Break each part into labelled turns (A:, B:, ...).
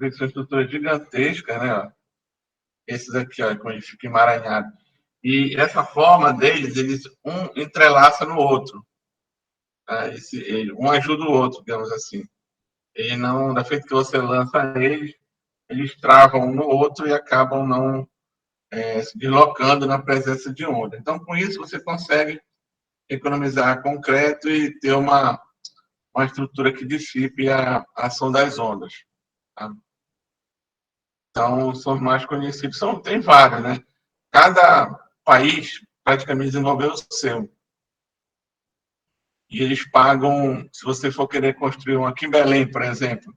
A: vê que são estruturas gigantescas, né? Ó. Esses aqui, ó, como ele fica emaranhado. E essa forma deles, eles um entrelaça no outro. Tá? Um ajuda o outro, digamos assim. Ele não, da feita que você lança eles travam um no outro e acabam não se deslocando na presença de onda. Então, com isso, você consegue economizar concreto e ter uma estrutura que dissipe a ação das ondas. Tá? Então, são os mais conhecidos. Tem vários, né? Cada país praticamente desenvolveu o seu. E eles pagam, se você for querer construir um aqui em Belém, por exemplo,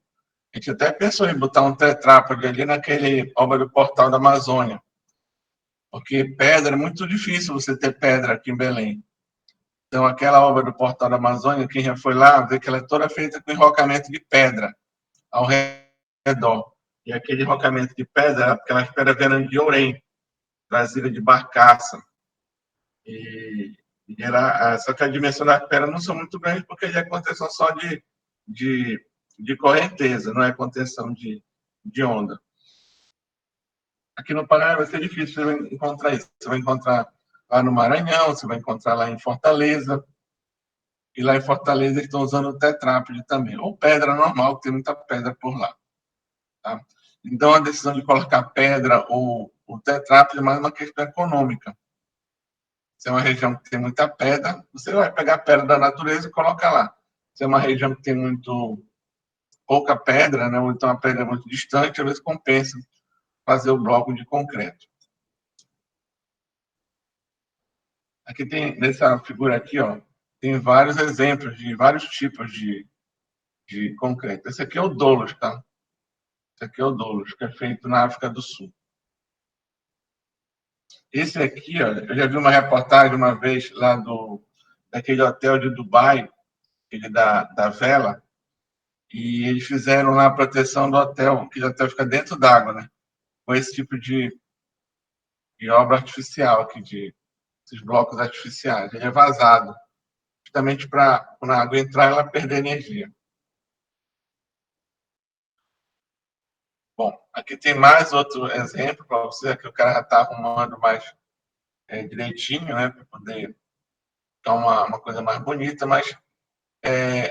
A: a gente até pensou em botar um tetrápode ali naquele obra do Portal da Amazônia, porque pedra é muito difícil você ter pedra aqui em Belém. Então, aquela obra do Portal da Amazônia, quem já foi lá, vê que ela é toda feita com enrocamento de pedra ao redor. E aquele enrocamento de pedra, aquelas pedras vieram de Orém, trazida de barcaça. Só que a dimensão das pedras não são muito grandes, porque é contenção só de correnteza, não é contenção de onda. Aqui no Pará vai ser difícil você encontrar isso. Você vai encontrar lá no Maranhão, você vai encontrar lá em Fortaleza. E lá em Fortaleza eles estão usando o tetrápode também. Ou pedra normal, que tem muita pedra por lá. Tá? Então, a decisão de colocar pedra ou o tetrápode é mais uma questão econômica. Se é uma região que tem muita pedra, você vai pegar pedra da natureza e colocar lá. Se é uma região que tem pouca pedra, né, ou então a pedra é muito distante, às vezes compensa fazer o bloco de concreto. Aqui tem, nessa figura aqui, ó, tem vários exemplos de vários tipos de concreto. Esse aqui é o Doulos, tá? Esse aqui é o Doulos, que é feito na África do Sul. Esse aqui, ó, eu já vi uma reportagem uma vez lá daquele hotel de Dubai, aquele da vela, e eles fizeram lá a proteção do hotel, que o hotel fica dentro d'água, né? Com esse tipo de obra artificial aqui, esses blocos artificiais. Ele é vazado, justamente para, quando a água entrar, ela perder energia. Bom, aqui tem mais outro exemplo para você, que o cara já está arrumando mais direitinho, né, para poder ficar uma coisa mais bonita, mas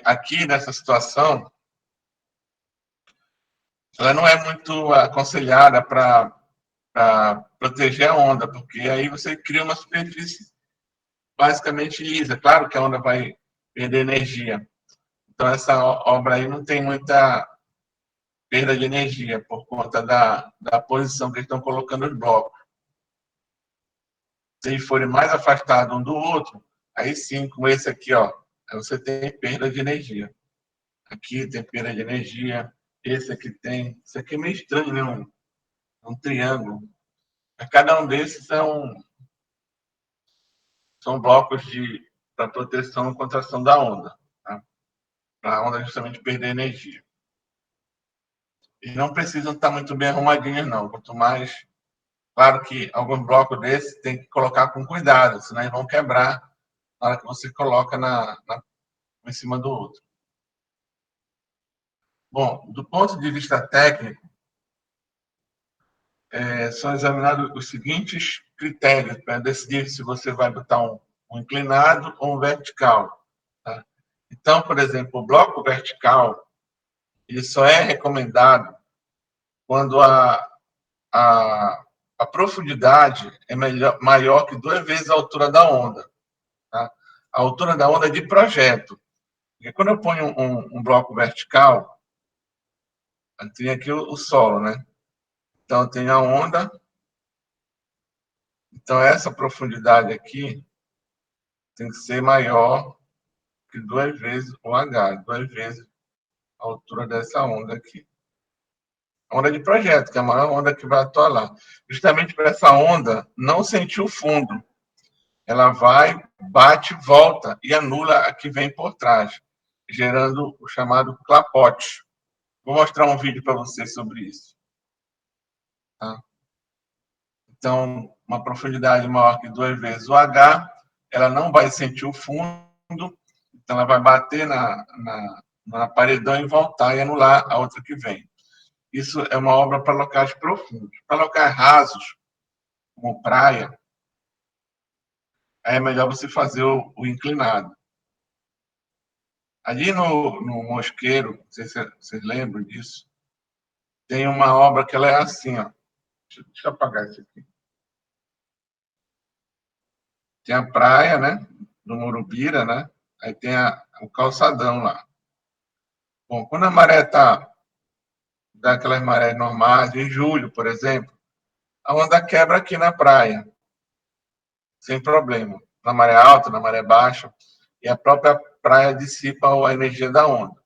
A: aqui nessa situação, ela não é muito aconselhada para proteger a onda, porque aí você cria uma superfície basicamente lisa. Claro que a onda vai perder energia. Então, essa obra aí não tem muita perda de energia por conta da posição que eles estão colocando os blocos. Se eles forem mais afastados um do outro, aí sim, como esse aqui, ó, aí você tem perda de energia. Aqui tem perda de energia, esse aqui tem. Isso aqui é meio estranho, né? Um triângulo. Cada um desses são blocos para proteção e contração da onda, tá? Para a onda justamente perder energia. Eles não precisam estar muito bem arrumadinhos, não. Quanto mais. Claro que alguns blocos desses tem que colocar com cuidado, senão eles vão quebrar na hora que você coloca em cima do outro. Bom, do ponto de vista técnico, são examinados os seguintes critérios para decidir se você vai botar um inclinado ou um vertical. Tá? Então, por exemplo, o bloco vertical ele só é recomendado quando a profundidade é maior que 2 vezes a altura da onda. Tá? A altura da onda é de projeto. Porque quando eu ponho um bloco vertical, tem aqui o solo, né? Então, tem a onda. Então, essa profundidade aqui tem que ser maior que 2 vezes o H, 2 vezes a altura dessa onda aqui. A onda de projeto, que é a maior onda que vai atuar lá. Justamente para essa onda não sentir o fundo. Ela vai, bate, volta e anula a que vem por trás, gerando o chamado clapote. Vou mostrar um vídeo para vocês sobre isso. Tá? Então, uma profundidade maior que 2 vezes o H, ela não vai sentir o fundo, então ela vai bater na paredão e voltar e anular a outra que vem. Isso é uma obra para locais profundos. Para locais rasos, como praia, aí é melhor você fazer o inclinado. Ali no Mosqueiro, não sei se vocês lembram disso, tem uma obra que ela é assim, ó. Deixa eu apagar isso aqui. Tem a praia, né? Do Morubira, né? Aí tem o calçadão lá. Bom, quando a maré está daquelas marés normais, em julho, por exemplo, a onda quebra aqui na praia, sem problema. Na maré alta, na maré baixa, e a própria praia dissipa a energia da onda.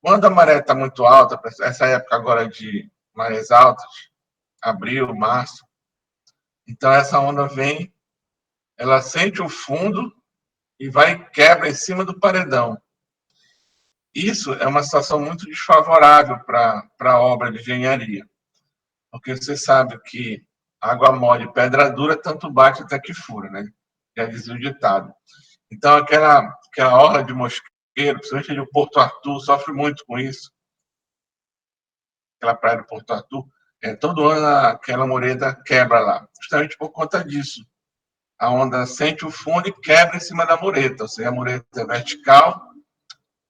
A: Quando a maré está muito alta, essa época agora de marés altas, abril, março, então essa onda vem, ela sente o fundo e vai e quebra em cima do paredão. Isso é uma situação muito desfavorável para a obra de engenharia, porque você sabe que água mole e pedra dura tanto bate até que fura, né? Já dizia o ditado. Então, aquela orla de Mosqueiro, principalmente ali o Porto Arthur, sofre muito com isso. Aquela praia do Porto Arthur, todo ano aquela mureta quebra lá, justamente por conta disso. A onda sente o fundo e quebra em cima da mureta, ou seja, a mureta é vertical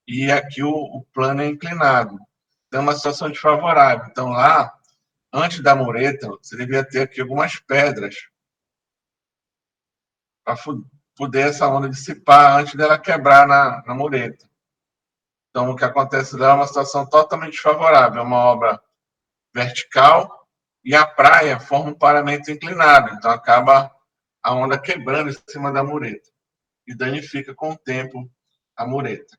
A: e aqui o plano é inclinado. Então, é uma situação desfavorável. Então, lá, antes da mureta, você devia ter aqui algumas pedras para poder essa onda dissipar antes dela quebrar na mureta. Então, o que acontece lá é uma situação totalmente desfavorável. É uma obra vertical e a praia forma um paramento inclinado. Então, acaba a onda quebrando em cima da mureta e danifica com o tempo a mureta.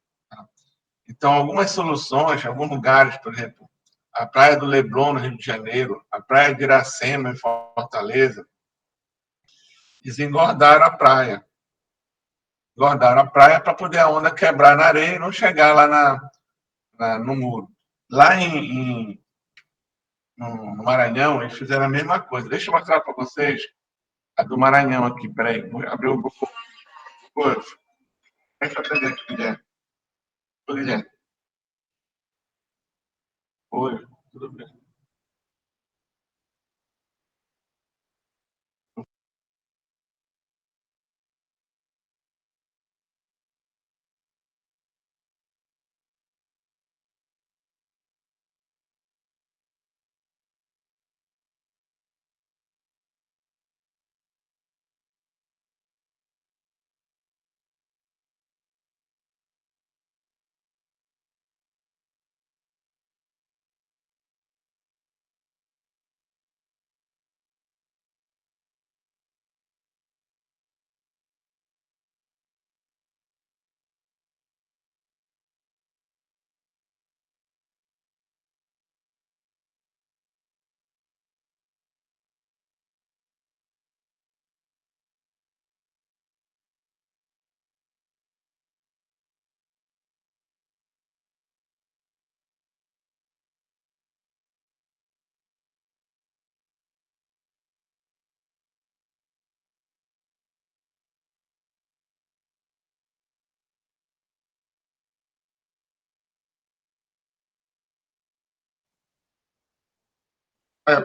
A: Então, algumas soluções, em alguns lugares, por exemplo, a Praia do Leblon, no Rio de Janeiro, a Praia de Iracema, em Fortaleza, eles engordaram a praia. Engordaram a praia para poder a onda quebrar na areia e não chegar lá no muro. Lá no Maranhão, eles fizeram a mesma coisa. Deixa eu mostrar para vocês a do Maranhão aqui. Peraí, vou abrir o Google. Deixa eu atender aqui, Guilherme. Oi, Guilherme. Oi, tudo bem?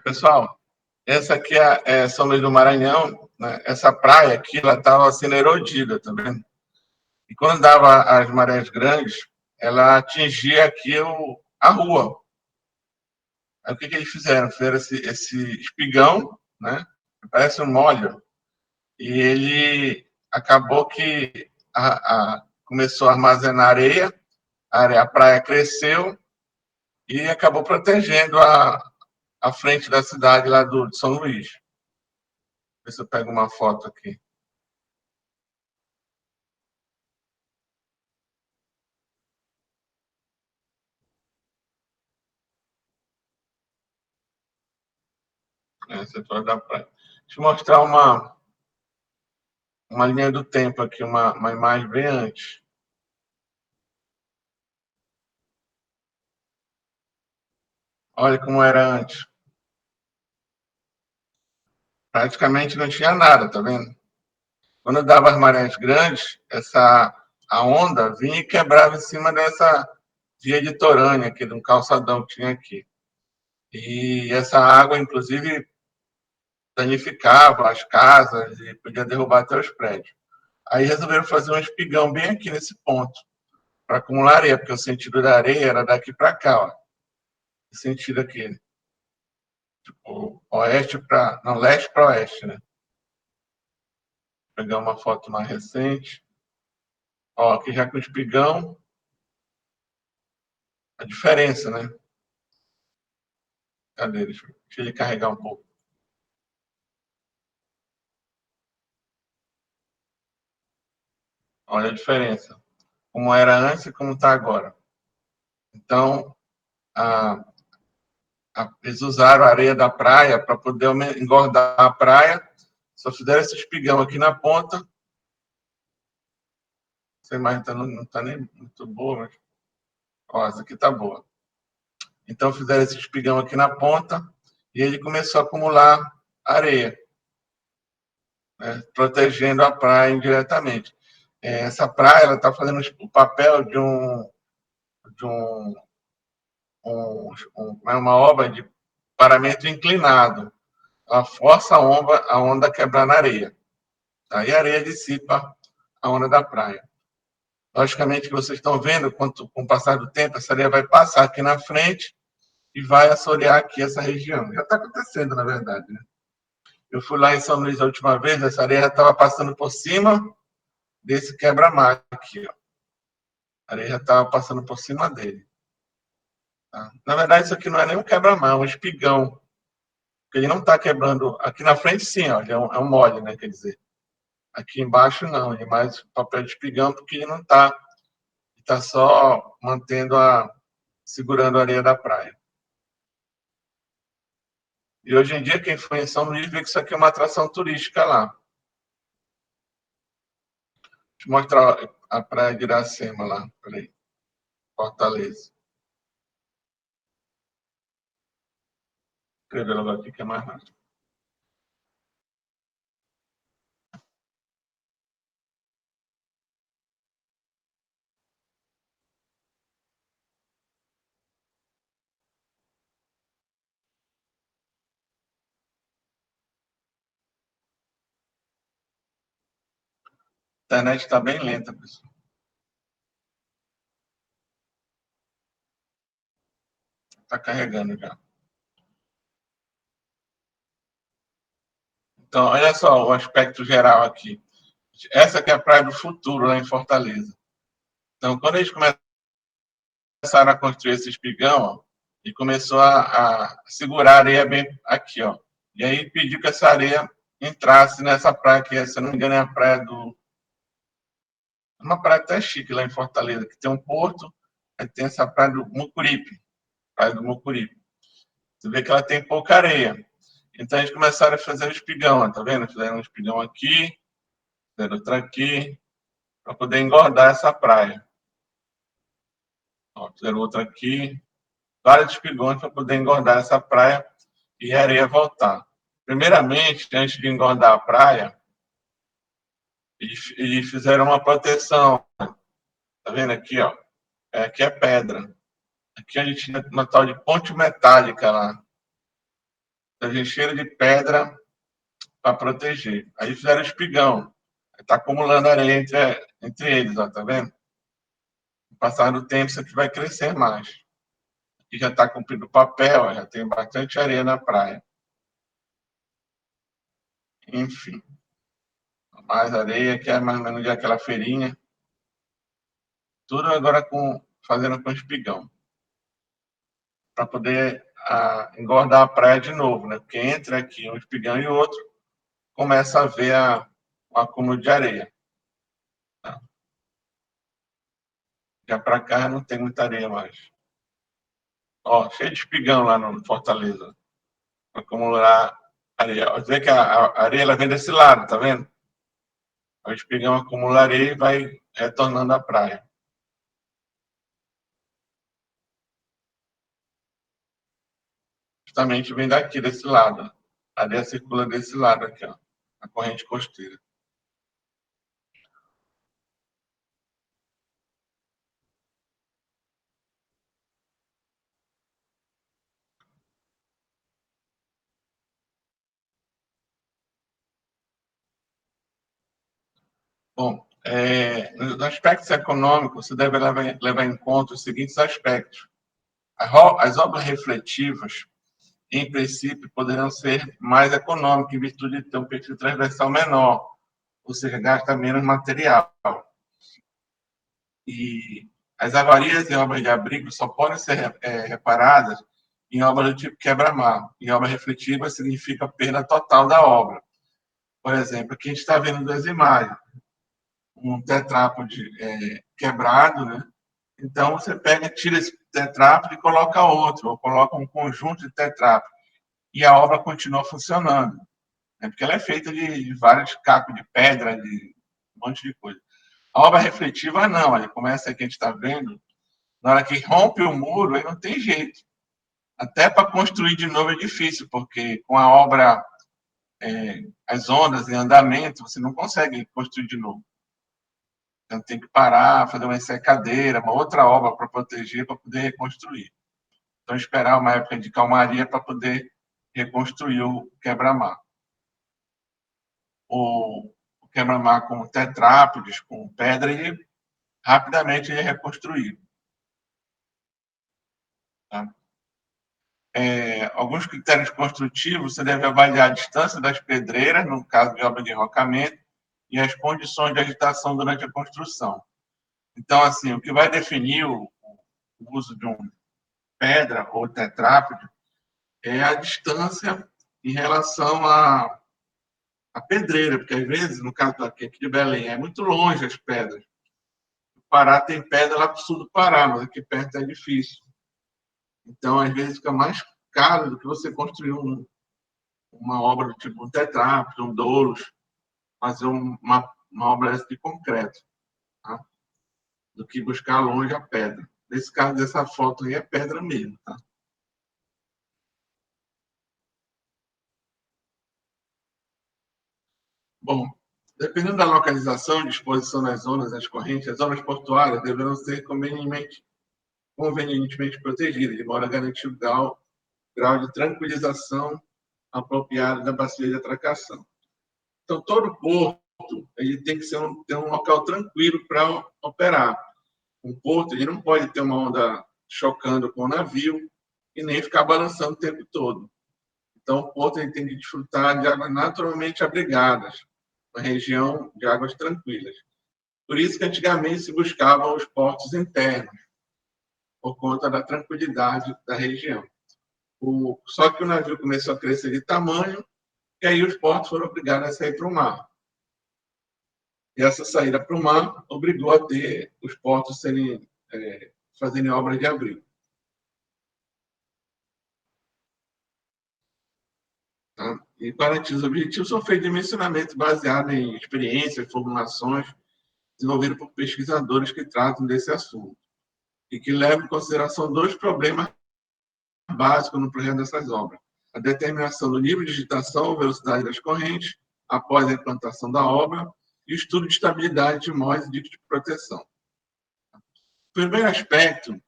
A: Pessoal, essa aqui é São Luís do Maranhão. Né? Essa praia aqui, ela estava sendo erodida, tá vendo? E quando dava as marés grandes, ela atingia aqui a rua. Aí o que eles fizeram? Fizeram esse espigão, né? Parece um molho. E ele acabou que começou a armazenar areia, a praia cresceu e acabou protegendo a frente da cidade lá de São Luís. Ver se eu pego uma foto aqui. Setor da praia. Deixa eu mostrar uma linha do tempo aqui, uma imagem bem antes. Olha como era antes. Praticamente não tinha nada, tá vendo? Quando dava as marés grandes, a onda vinha e quebrava em cima dessa via litorânea aqui, de um calçadão que tinha aqui. E essa água, inclusive, danificava as casas e podia derrubar até os prédios. Aí resolveram fazer um espigão bem aqui nesse ponto, para acumular areia, porque o sentido da areia era daqui para cá, ó. O sentido aqui, tipo, oeste para. Não, leste para oeste, né? Vou pegar uma foto mais recente. Ó, aqui já com o espigão, a diferença, né? Cadê? Deixa ele carregar um pouco. Olha a diferença. Como era antes e como está agora. Então, a, eles usaram a areia da praia para poder engordar a praia. Só fizeram esse espigão aqui na ponta. Essa imagem não está nem muito boa, mas. Ó, essa aqui está boa. Então, fizeram esse espigão aqui na ponta e ele começou a acumular areia, né, protegendo a praia indiretamente. Essa praia está fazendo o papel de de um, uma obra de paramento inclinado. Ela força a onda a quebrar na areia. Aí a areia dissipa a onda da praia. Logicamente que vocês estão vendo, com o passar do tempo, essa areia vai passar aqui na frente e vai assorear aqui essa região. Já está acontecendo, na verdade, né? Eu fui lá em São Luís a última vez, essa areia estava passando por cima desse quebra-mar aqui, ó. A areia já estava passando por cima dele. Tá? Na verdade, isso aqui não é nem um quebra-mar, é um espigão. Porque ele não está quebrando. Aqui na frente, sim, ó, é um mole, né? Quer dizer. Aqui embaixo, não. Ele é mais papel de espigão, porque ele não está. Está só mantendo segurando a areia da praia. E hoje em dia, quem for em São Luís vê que isso aqui é uma atração turística lá. Deixa eu mostrar a praia de Iracema lá. Peraí. Fortaleza. Escrever logo aqui que é mais rápido. A internet está bem lenta, pessoal. Está carregando já. Então, olha só o aspecto geral aqui. Essa aqui é a praia do futuro, lá em Fortaleza. Então, quando eles começaram a construir esse espigão, ó, e começou a segurar a areia bem aqui, ó. E aí pediu que essa areia entrasse nessa praia que, se eu não me engano, é a praia do... Uma praia até chique lá em Fortaleza, que tem um porto, aí tem essa praia do Mucuripe. Praia do Mucuripe. Você vê que ela tem pouca areia. Então, eles começaram a fazer o espigão, ó, tá vendo? Fizeram um espigão aqui, fizeram outro aqui, para poder engordar essa praia. Ó, fizeram outro aqui, vários espigões para poder engordar essa praia e a areia voltar. Primeiramente, antes de engordar a praia, eles fizeram uma proteção. Tá vendo aqui, ó? Aqui é pedra. Aqui a gente tinha uma tal de ponte metálica lá. A gente cheira de pedra para proteger. Aí fizeram espigão. Está acumulando areia entre eles, ó, tá vendo? Com o passar do tempo, isso aqui vai crescer mais. Aqui já está cumprindo o papel, ó, já tem bastante areia na praia. Enfim, mais areia, que é mais ou menos aquela feirinha. Tudo agora fazendo com espigão. Para poder engordar a praia de novo, né? Porque entre aqui um espigão e o outro, começa a ver o acúmulo de areia. Tá? Já para cá não tem muita areia mais. Ó, cheio de espigão lá no Fortaleza. Para acumular areia. Você vê que a areia ela vem desse lado, tá vendo? O espigão acumula areia e vai retornando à praia. Justamente vem daqui, desse lado. A areia circula desse lado aqui, ó. A corrente costeira. Bom, no aspecto econômico, você deve levar em conta os seguintes aspectos. As obras refletivas, em princípio, poderão ser mais econômicas, em virtude de ter um perfil transversal menor, ou seja, gasta menos material. E as avarias em obras de abrigo só podem ser reparadas em obras do tipo quebra-mar. Em obra refletiva significa perda total da obra. Por exemplo, aqui a gente está vendo duas imagens. Um tetrápode quebrado, né? Então, você tira esse tetrápode e coloca outro, ou coloca um conjunto de tetrápodes. E a obra continua funcionando. Né? Porque ela é feita de vários cacos de pedra, de um monte de coisa. A obra refletiva, não. Aí começa aqui, a gente está vendo, na hora que rompe o muro, aí não tem jeito. Até para construir de novo é difícil, porque com a obra, as ondas em andamento, você não consegue construir de novo. Então tem que parar, fazer uma ensecadeira, uma outra obra para proteger, para poder reconstruir. Então esperar uma época de calmaria para poder reconstruir o quebra-mar. O quebra-mar com tetrápodes, com pedra, e rapidamente ele é reconstruído. Tá? Alguns critérios construtivos, você deve avaliar a distância das pedreiras, no caso de obra de enrocamento, e as condições de agitação durante a construção. Então, assim, o que vai definir o uso de uma pedra ou tetrápode é a distância em relação à pedreira, porque às vezes, no caso aqui de Belém, é muito longe as pedras. O Pará tem pedra lá para o sul do Pará, mas aqui perto é difícil. Então, às vezes, fica mais caro do que você construir uma obra do tipo um tetrápode, um doulos, fazer uma obra de concreto, tá? Do que buscar longe a pedra. Nesse caso dessa foto aí é pedra mesmo, tá? Bom, dependendo da localização e disposição das zonas, das correntes, as zonas portuárias deverão ser convenientemente protegidas, de modo a garantir o grau de tranquilização apropriado da bacia de atracação. Então, todo porto ele tem que ter um local tranquilo para operar. Um porto ele não pode ter uma onda chocando com o navio e nem ficar balançando o tempo todo. Então, o porto ele tem que desfrutar de águas naturalmente abrigadas, uma região de águas tranquilas. Por isso que antigamente se buscavam os portos internos, por conta da tranquilidade da região. Só que o navio começou a crescer de tamanho e aí os portos foram obrigados a sair para o mar. E essa saída para o mar obrigou a ter os portos fazerem obras de abrigo. Tá? E para os objetivos são feitos dimensionamento baseado em experiências, formulações desenvolvidas por pesquisadores que tratam desse assunto e que levam em consideração dois problemas básicos no projeto dessas obras: a determinação do nível de agitação, velocidade das correntes após a implantação da obra e o estudo de estabilidade de móveis e de proteção. O primeiro aspecto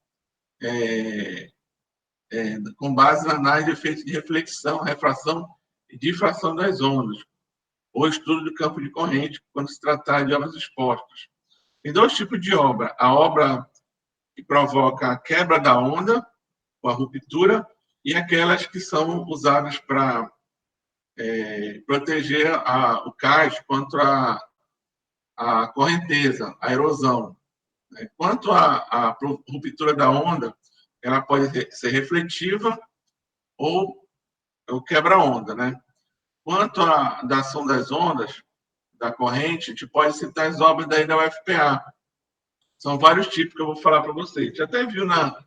A: com base na análise de efeitos de reflexão, refração e difração das ondas, ou estudo do campo de corrente, quando se tratar de obras expostas. Tem dois tipos de obra: a obra que provoca a quebra da onda, ou a ruptura, e aquelas que são usadas para proteger o cais contra a correnteza, a erosão. Quanto à ruptura da onda, ela pode ser refletiva ou quebra-onda, né? Quanto à da ação das ondas, da corrente, a gente pode citar as obras daí da UFPA. São vários tipos que eu vou falar para vocês. A gente até viu na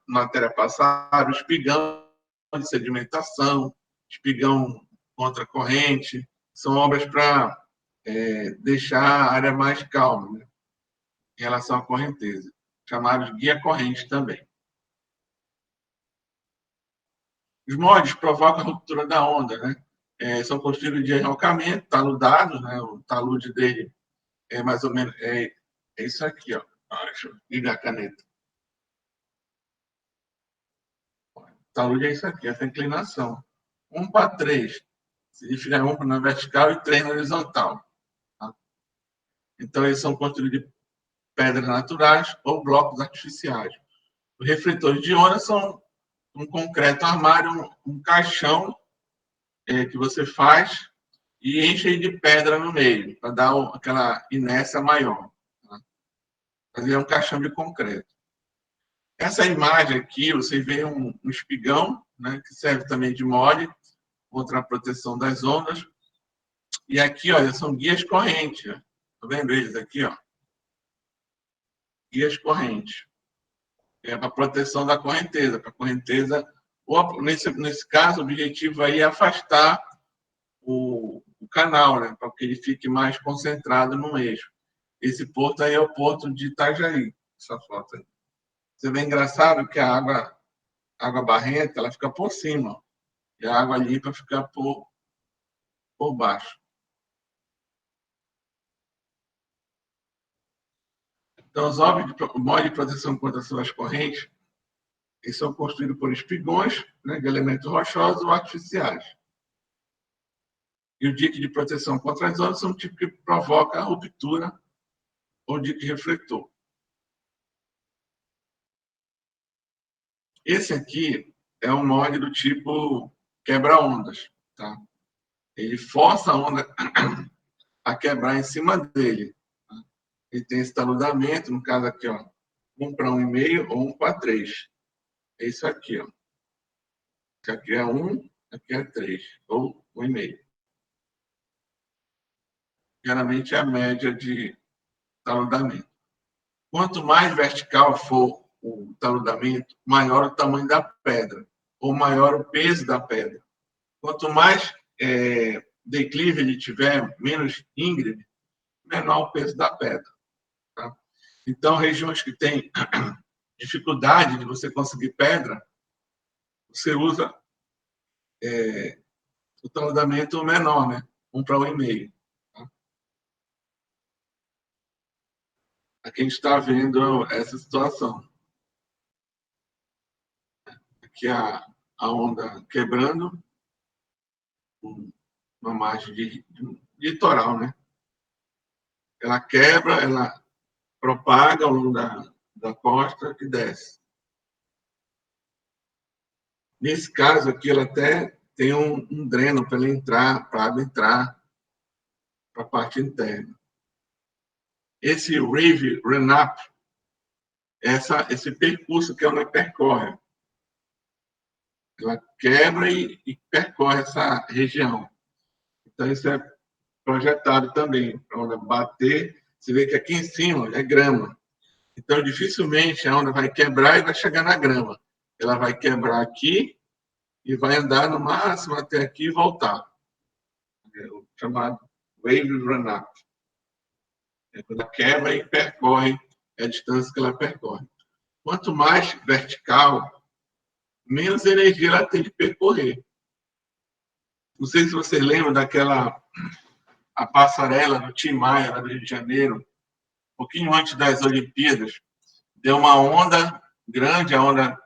A: matéria passada o espigão de sedimentação, espigão contra corrente. São obras para deixar a área mais calma, né, em relação à correnteza, chamados guia corrente também. Os moldes provocam a ruptura da onda, né? São construídos de enrocamento, taludados, né? O talude dele é mais ou menos isso aqui, ó. Deixa eu ligar a caneta. O talude é isso aqui, essa inclinação. 1 para 3 significa 1 na vertical e 3 na horizontal. Tá? Então, eles são construídos de pedras naturais ou blocos artificiais. Os refletores de onda são um concreto armário, um caixão que você faz e enche de pedra no meio, para dar aquela inércia maior. Tá? Mas ele é um caixão de concreto. Essa imagem aqui, você vê um espigão, né, que serve também de molde contra a proteção das ondas. E aqui, olha, são guias correntes. Está vendo eles aqui? Ó? Guias correntes. É para proteção da correnteza. Para a correnteza, ou, nesse caso, o objetivo aí é afastar o canal, né, para que ele fique mais concentrado no eixo. Esse porto aí é o porto de Itajaí, essa foto aí. Você vê engraçado que a água barrenta, ela fica por cima, e a água limpa fica por baixo. Então, os moldes de proteção contra as correntes, eles são construídos por espigões, né, de elementos rochosos ou artificiais. E o dique de proteção contra as ondas são um tipo que provoca a ruptura ou dique refletor. Esse aqui é um molde do tipo quebra-ondas. Tá? Ele força a onda a quebrar em cima dele. Tá? Ele tem esse taludamento, no caso aqui, ó, 1 para 1,5 ou 1 para 3. É isso aqui. Ó. Isso aqui é 1, aqui é 3, ou 1,5. Geralmente é a média de taludamento. Quanto mais vertical for o taludamento, maior o tamanho da pedra, ou maior o peso da pedra. Quanto mais declive ele tiver, menos íngreme, menor o peso da pedra. Tá? Então, regiões que têm dificuldade de você conseguir pedra, você usa o taludamento menor, né? 1 para 1,5. Tá? Aqui a gente está vendo essa situação. Aqui a onda quebrando, uma margem de litoral, né? Ela quebra, ela propaga ao longo da costa e desce. Nesse caso aqui, ela até tem um dreno para ela entrar, para a água entrar para a parte interna. Esse wave run-up, esse percurso que ela percorre, ela quebra e percorre essa região. Então, isso é projetado também, para a onda bater. Você vê que aqui em cima é grama. Então, dificilmente a onda vai quebrar e vai chegar na grama. Ela vai quebrar aqui e vai andar no máximo até aqui e voltar. É o chamado wave run-up. É quando ela quebra e percorre a distância que ela percorre. Quanto mais vertical, menos energia ela tem de percorrer. Não sei se você lembra daquela a passarela do Tim Maia, lá do Rio de Janeiro, um pouquinho antes das Olimpíadas, deu uma onda grande, a onda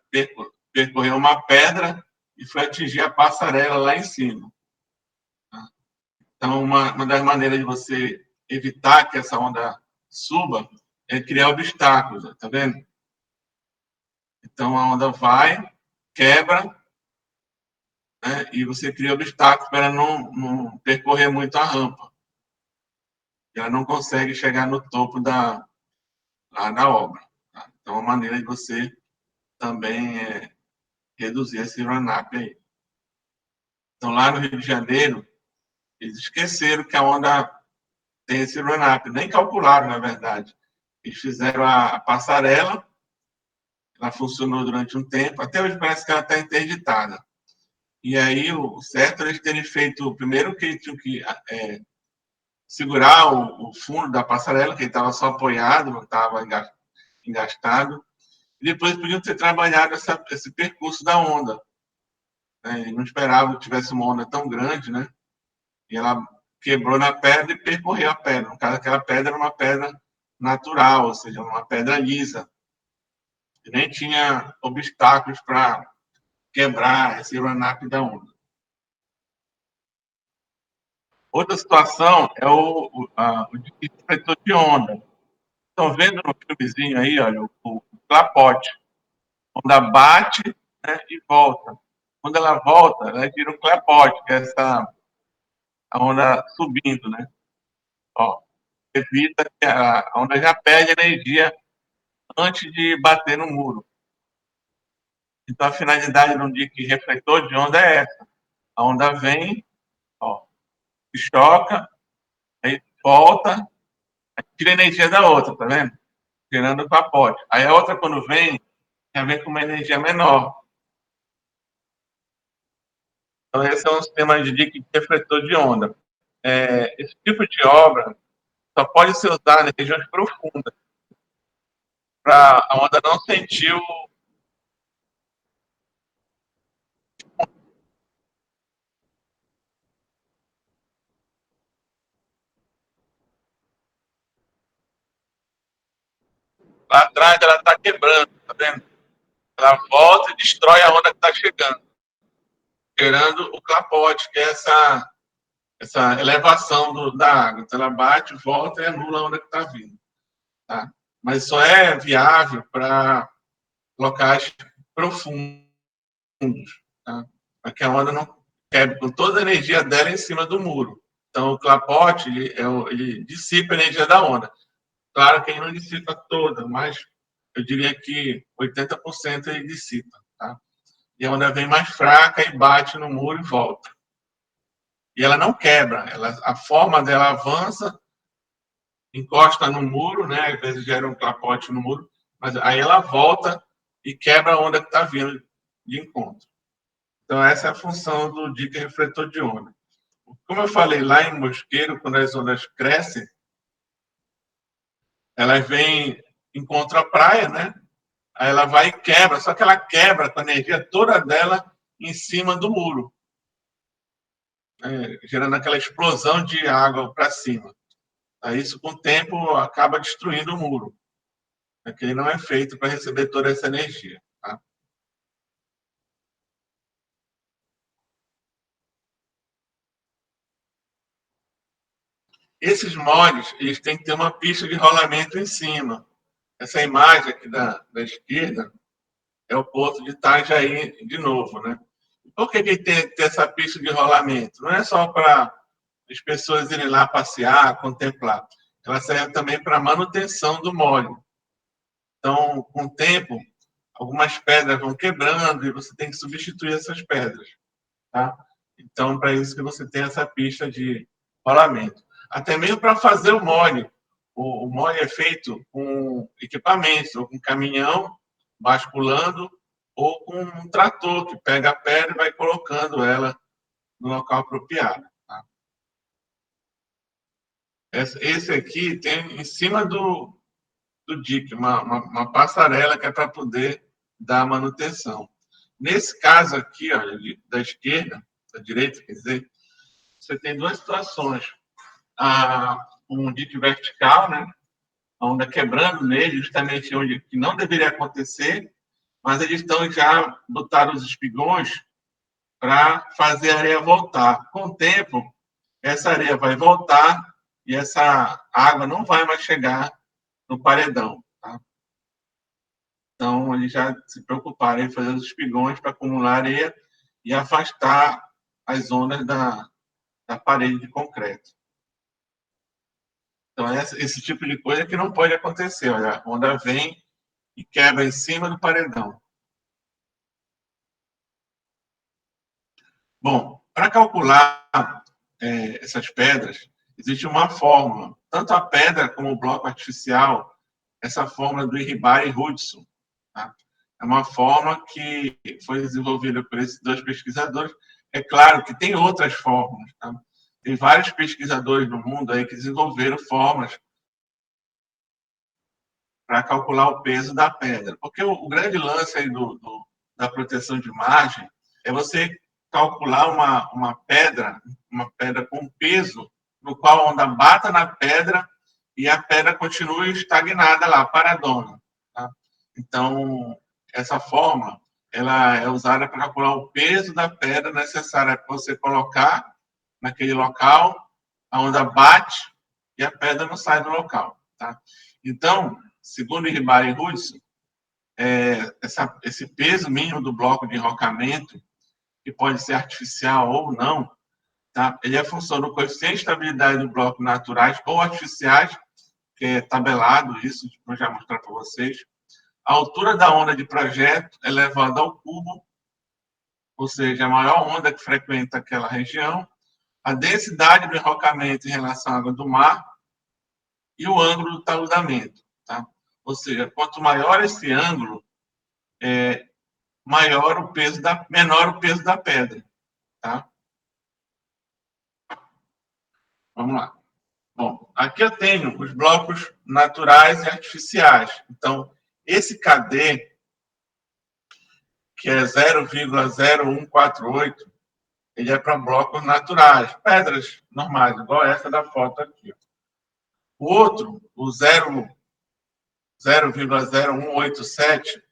A: percorreu uma pedra e foi atingir a passarela lá em cima. Então, uma das maneiras de você evitar que essa onda suba é criar obstáculos, tá vendo? Então, a onda vai, quebra, né, e você cria obstáculos para não percorrer muito a rampa. Ela não consegue chegar no topo da obra. Tá? Então, é uma maneira de você também reduzir esse run-up aí. Então, lá no Rio de Janeiro, eles esqueceram que a onda tem esse run-up, nem calcularam, na verdade. Eles fizeram a passarela, ela funcionou durante um tempo, até hoje parece que ela está interditada. E aí, o certo é eles terem feito, primeiro que eles tinham que segurar o fundo da passarela, que ele estava só apoiado, não estava engastado, e depois podiam ter trabalhado esse percurso da onda. Né? Não esperava que tivesse uma onda tão grande, né? E ela quebrou na pedra e percorreu a pedra. No caso, aquela pedra era uma pedra natural, ou seja, uma pedra lisa. E nem tinha obstáculos para quebrar esse run-up da onda. Outra situação é o detector de onda. Estão vendo no filmezinho aí, olha, o clapote. A onda bate, né, e volta. Quando ela volta, ela vira um clapote, que é a onda subindo, né? Ó, evita que a onda já perde energia antes de bater no muro. Então, a finalidade de um dique refletor de onda é essa. A onda vem, ó, choca, aí volta, aí tira a energia da outra, tá vendo? Gerando o capote. Aí a outra, quando vem, já vem com uma energia menor. Então, esse é um sistema de dique refletor de onda. Esse tipo de obra só pode ser usado em regiões profundas, para a onda não sentir lá atrás, ela está quebrando, tá vendo? Ela volta e destrói a onda que está chegando, gerando o clapote, que é essa elevação da água. Então, ela bate, volta e anula a onda que está vindo. Tá? Mas só é viável para locais profundos, tá? Para que a onda não quebre com toda a energia dela em cima do muro. Então, o clapote ele dissipa a energia da onda. Claro que ele não dissipa toda, mas eu diria que 80% ele dissipa. Tá? E a onda vem mais fraca e bate no muro e volta. E ela não quebra, a forma dela avança, encosta no muro, né? Às vezes gera um capote no muro, mas aí ela volta e quebra a onda que está vindo de encontro. Então, essa é a função do dique refletor de onda. Como eu falei lá em Mosqueiro, quando as ondas crescem, elas vêm, encontram a praia, né? Aí ela vai e quebra, só que ela quebra com a energia toda dela em cima do muro, né? Gerando aquela explosão de água para cima. Aí isso, com o tempo, acaba destruindo o muro, porque ele não é feito para receber toda essa energia. Tá? Esses moles, eles têm que ter uma pista de rolamento em cima. Essa imagem aqui da esquerda é o porto de Itajaí de novo, né? Por que tem que ter essa pista de rolamento? Não é só para as pessoas irem lá passear, contemplar. Ela serve também para a manutenção do mole. Então, com o tempo, algumas pedras vão quebrando e você tem que substituir essas pedras. Tá? Então, para isso que você tem essa pista de rolamento. Até mesmo para fazer o mole. O mole é feito com equipamentos, ou com caminhão basculando, ou com um trator que pega a pedra e vai colocando ela no local apropriado. Tá? Esse aqui tem em cima do dique uma passarela que é para poder dar manutenção. Nesse caso aqui, olha, da esquerda, da direita, quer dizer, você tem duas situações. Um dique vertical, né? A onda quebrando nele, justamente onde que não deveria acontecer, mas eles estão já botaram os espigões para fazer a areia voltar. Com o tempo, essa areia vai voltar e essa água não vai mais chegar no paredão. Tá? Então, eles já se preocuparam em fazer os espigões para acumular areia e afastar as ondas da parede de concreto. Então, esse tipo de coisa que não pode acontecer. Olha, a onda vem e quebra em cima do paredão. Bom, para calcular essas pedras, existe uma fórmula. Tanto a pedra como o bloco artificial, essa fórmula do Hibari-Hudson. Tá? É uma fórmula que foi desenvolvida por esses dois pesquisadores. É claro que tem outras fórmulas. Tá? Tem vários pesquisadores no mundo aí que desenvolveram fórmulas para calcular o peso da pedra. Porque o grande lance aí da proteção de margem é você calcular uma pedra com peso, no qual a onda bata na pedra e a pedra continue estagnada lá, paradona. Tá? Então, essa forma ela é usada para calcular o peso da pedra necessária para você colocar naquele local a onda bate e a pedra não sai do local. Tá? Então, segundo Hibari e Hudson, esse peso mínimo do bloco de enrocamento, que pode ser artificial ou não, tá? Ele é função do coeficiente de estabilidade do bloco naturais ou artificiais, que é tabelado isso, vou já mostrar para vocês. A altura da onda de projeto é elevada ao cubo, ou seja, a maior onda que frequenta aquela região, a densidade do enrocamento em relação à água do mar e o ângulo do taludamento. Tá? Ou seja, quanto maior esse ângulo, menor o peso da pedra. Tá? Vamos lá. Bom, aqui eu tenho os blocos naturais e artificiais. Então, esse KD, que é 0,0148, ele é para blocos naturais, pedras normais, igual essa da foto aqui. O outro, o 0,0187,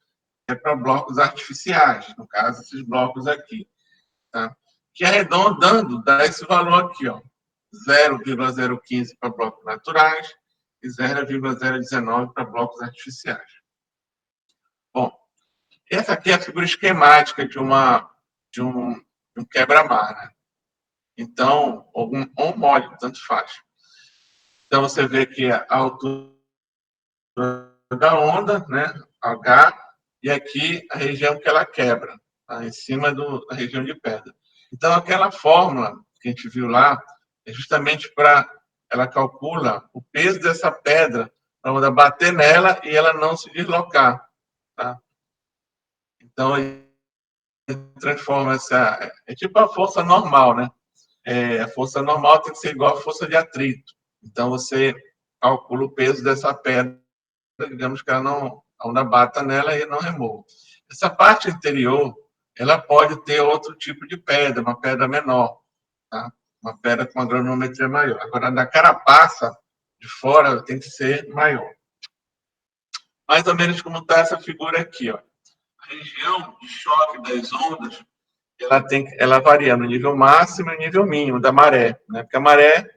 A: é para blocos artificiais, no caso, esses blocos aqui. Tá? Que arredondando, dá esse valor aqui, ó, 0,015 para blocos naturais e 0,019 para blocos artificiais. Bom, essa aqui é a figura esquemática de um quebra-mar, né? Então, ou um módulo, tanto faz. Então, você vê que a altura da onda, né, H, e aqui a região que ela quebra, tá? Em cima da região de pedra. Então, aquela fórmula que a gente viu lá é justamente para ela calcula o peso dessa pedra para a onda bater nela e ela não se deslocar. Tá? Então, ele transforma essa... É tipo a força normal, né? A força normal tem que ser igual à força de atrito. Então, você calcula o peso dessa pedra, digamos que ela não, a onda bata nela e não remova. Essa parte interior, ela pode ter outro tipo de pedra, uma pedra menor, tá? Uma pedra com uma granulometria maior. Agora, da carapaça de fora, tem que ser maior. Mais ou menos como está essa figura aqui, ó. A região de choque das ondas, ela varia no nível máximo e no nível mínimo da maré, né? Porque a maré,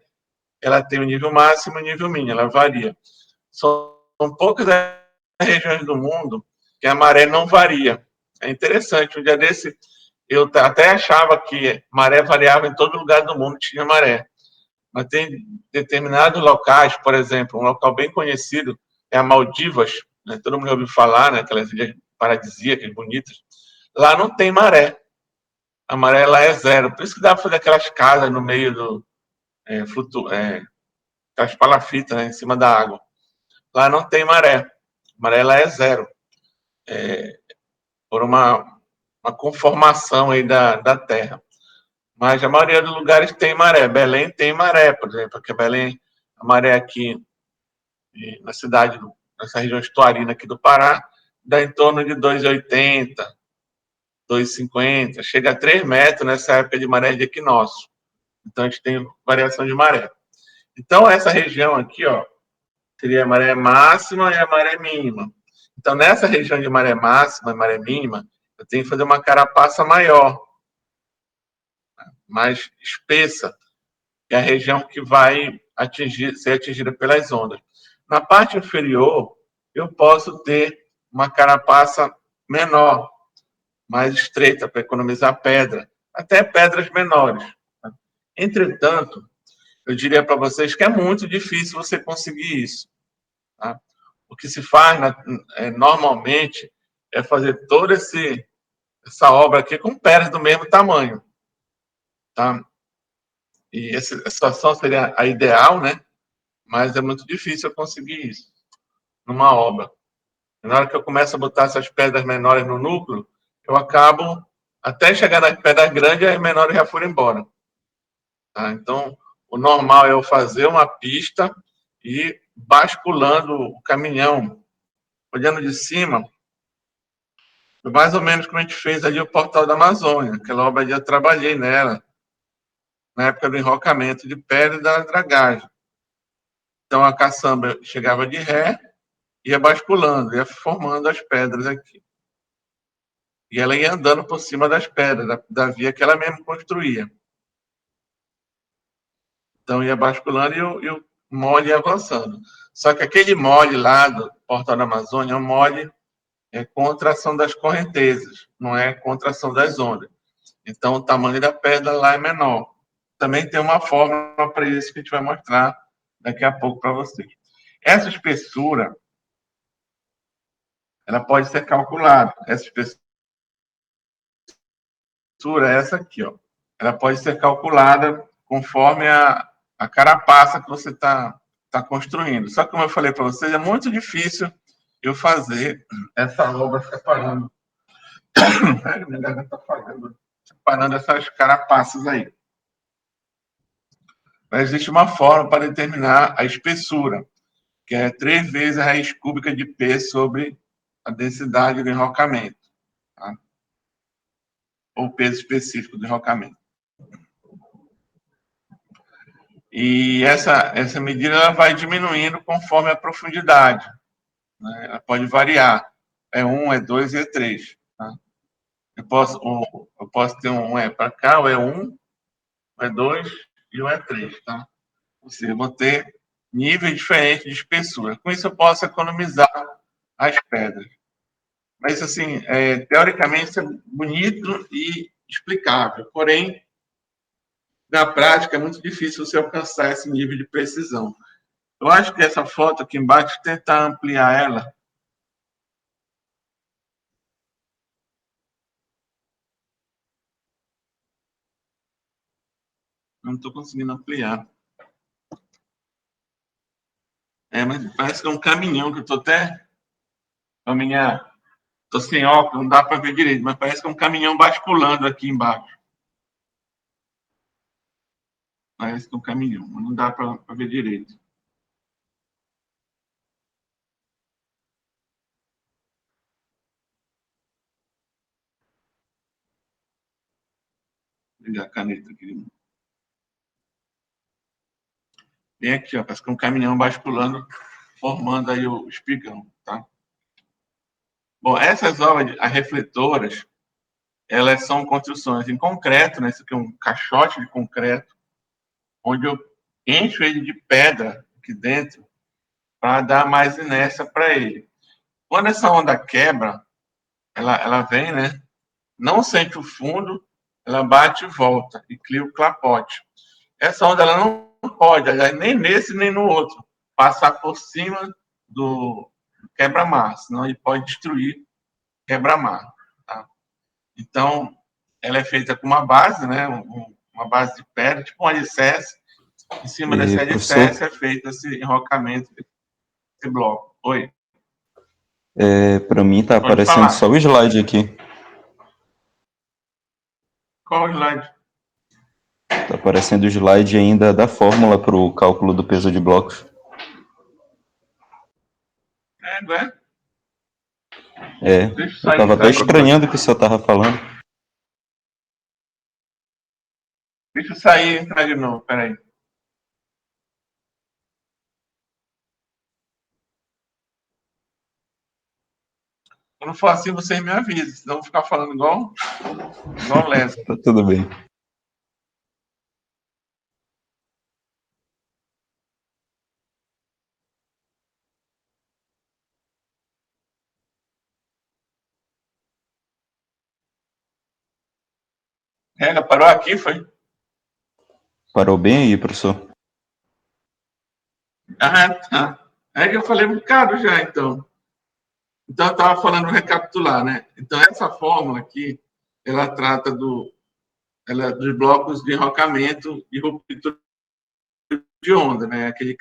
A: ela tem o nível máximo e o nível mínimo, ela varia. São poucas regiões do mundo que a maré não varia. É interessante, um dia desse eu até achava que maré variava em todo lugar do mundo, tinha maré. Mas tem determinados locais, por exemplo, um local bem conhecido é a Maldivas, né? Todo mundo já ouviu falar, né? Aquelas ilhas paradisíacas, bonitas. Lá não tem maré. A maré lá é zero. Por isso que dá para fazer aquelas casas no meio do... aquelas palafitas, né, em cima da água. Lá não tem maré. A maré lá é zero. Por uma conformação aí da Terra. Mas a maioria dos lugares tem maré. Belém tem maré, por exemplo, porque Belém, a maré aqui na cidade, nessa região estuarina aqui do Pará, dá em torno de 2,80, 2,50, chega a 3 metros nessa época de maré de equinócio. Então, a gente tem variação de maré. Então, essa região aqui, ó, seria a maré máxima e a maré mínima. Então, nessa região de maré máxima e maré mínima, eu tenho que fazer uma carapaça maior, mais espessa, que é a região que vai ser atingida pelas ondas. Na parte inferior, eu posso ter uma carapaça menor, mais estreita, para economizar pedra, até pedras menores. Entretanto, eu diria para vocês que é muito difícil você conseguir isso. Tá? O que se faz normalmente é fazer toda essa obra aqui com pedras do mesmo tamanho. Tá? E essa situação seria a ideal, né? Mas é muito difícil eu conseguir isso numa obra. Na hora que eu começo a botar essas pedras menores no núcleo, eu acabo, até chegar nas pedras grandes, as menores já foram embora. Tá? Então, o normal é eu fazer uma pista e basculando o caminhão, olhando de cima, mais ou menos como a gente fez ali o Portal da Amazônia. Aquela obra ali eu trabalhei nela, na época do enrocamento de pedra e da dragagem. Então, a caçamba chegava de ré, ia basculando, ia formando as pedras aqui. E ela ia andando por cima das pedras, da via que ela mesma construía. Então, ia basculando e o mole ia avançando. Só que aquele mole lá do Portal da Amazônia é um mole contra a ação das correntezas, não é contra a ação das ondas. Então, o tamanho da pedra lá é menor. Também tem uma fórmula para isso que a gente vai mostrar daqui a pouco para vocês. Essa espessura, ela pode ser calculada. Essa espessura é essa aqui, ó. Ela pode ser calculada conforme a carapaça que você está construindo. Só que, como eu falei para vocês, é muito difícil eu fazer essa obra separando. Minha garganta está falhando. Separando essas carapaças aí. Mas existe uma forma para determinar a espessura, que é 3 vezes a raiz cúbica de P sobre a densidade do enrocamento, tá? Ou peso específico do enrocamento. E essa medida ela vai diminuindo conforme a profundidade, né? Ela pode variar. É 1, é 2 e é 3. Tá? Eu posso ter um é para cá, ou é 1, um é 2 e um é 3. Tá? Ou seja, eu vou ter níveis diferentes de espessura. Com isso, eu posso economizar as pedras. Mas, assim, teoricamente, isso é bonito e explicável. Porém, na prática, é muito difícil você alcançar esse nível de precisão. Eu acho que essa foto aqui embaixo, tentar ampliar ela. Não estou conseguindo ampliar. Mas parece que é um caminhão, que eu estou até... Estou sem óculos, não dá para ver direito, mas parece que é um caminhão basculando aqui embaixo. Parece que é um caminhão, mas não dá para ver direito. Vou ligar a caneta aqui. Bem aqui, ó, parece que é um caminhão basculando, formando aí o espigão, tá? Bom, essas obras, as refletoras, elas são construções em concreto, né? Isso aqui é um caixote de concreto, onde eu encho ele de pedra aqui dentro para dar mais inércia para ele. Quando essa onda quebra, ela vem, né? Não sente o fundo, ela bate e volta e cria o clapote. Essa onda ela não pode, nem nesse nem no outro, passar por cima do quebra-mar, senão ele pode destruir o quebra-mar. Tá? Então, ela é feita com uma base, né? Uma base de pedra, tipo um alicerce. Em cima desse alicerce é feito esse enrocamento desse bloco. Oi?
B: Para mim está aparecendo só o slide aqui.
A: Qual slide?
B: Está aparecendo o slide ainda da fórmula para o cálculo do peso de blocos.
A: Não é?
B: Eu estava até estranhando o que o senhor estava falando.
A: Deixa eu sair e entrar de novo, peraí. Quando for assim, vocês me avisam, senão eu vou ficar falando igual Lésio.
B: Tá tudo bem.
A: Ela parou aqui, foi?
B: Parou bem aí, professor?
A: Ah, tá. É que eu falei um bocado já, então. Então, eu estava falando, recapitular, né? Então, essa fórmula aqui, ela trata dos blocos de enrocamento e ruptura de onda, né? Aquele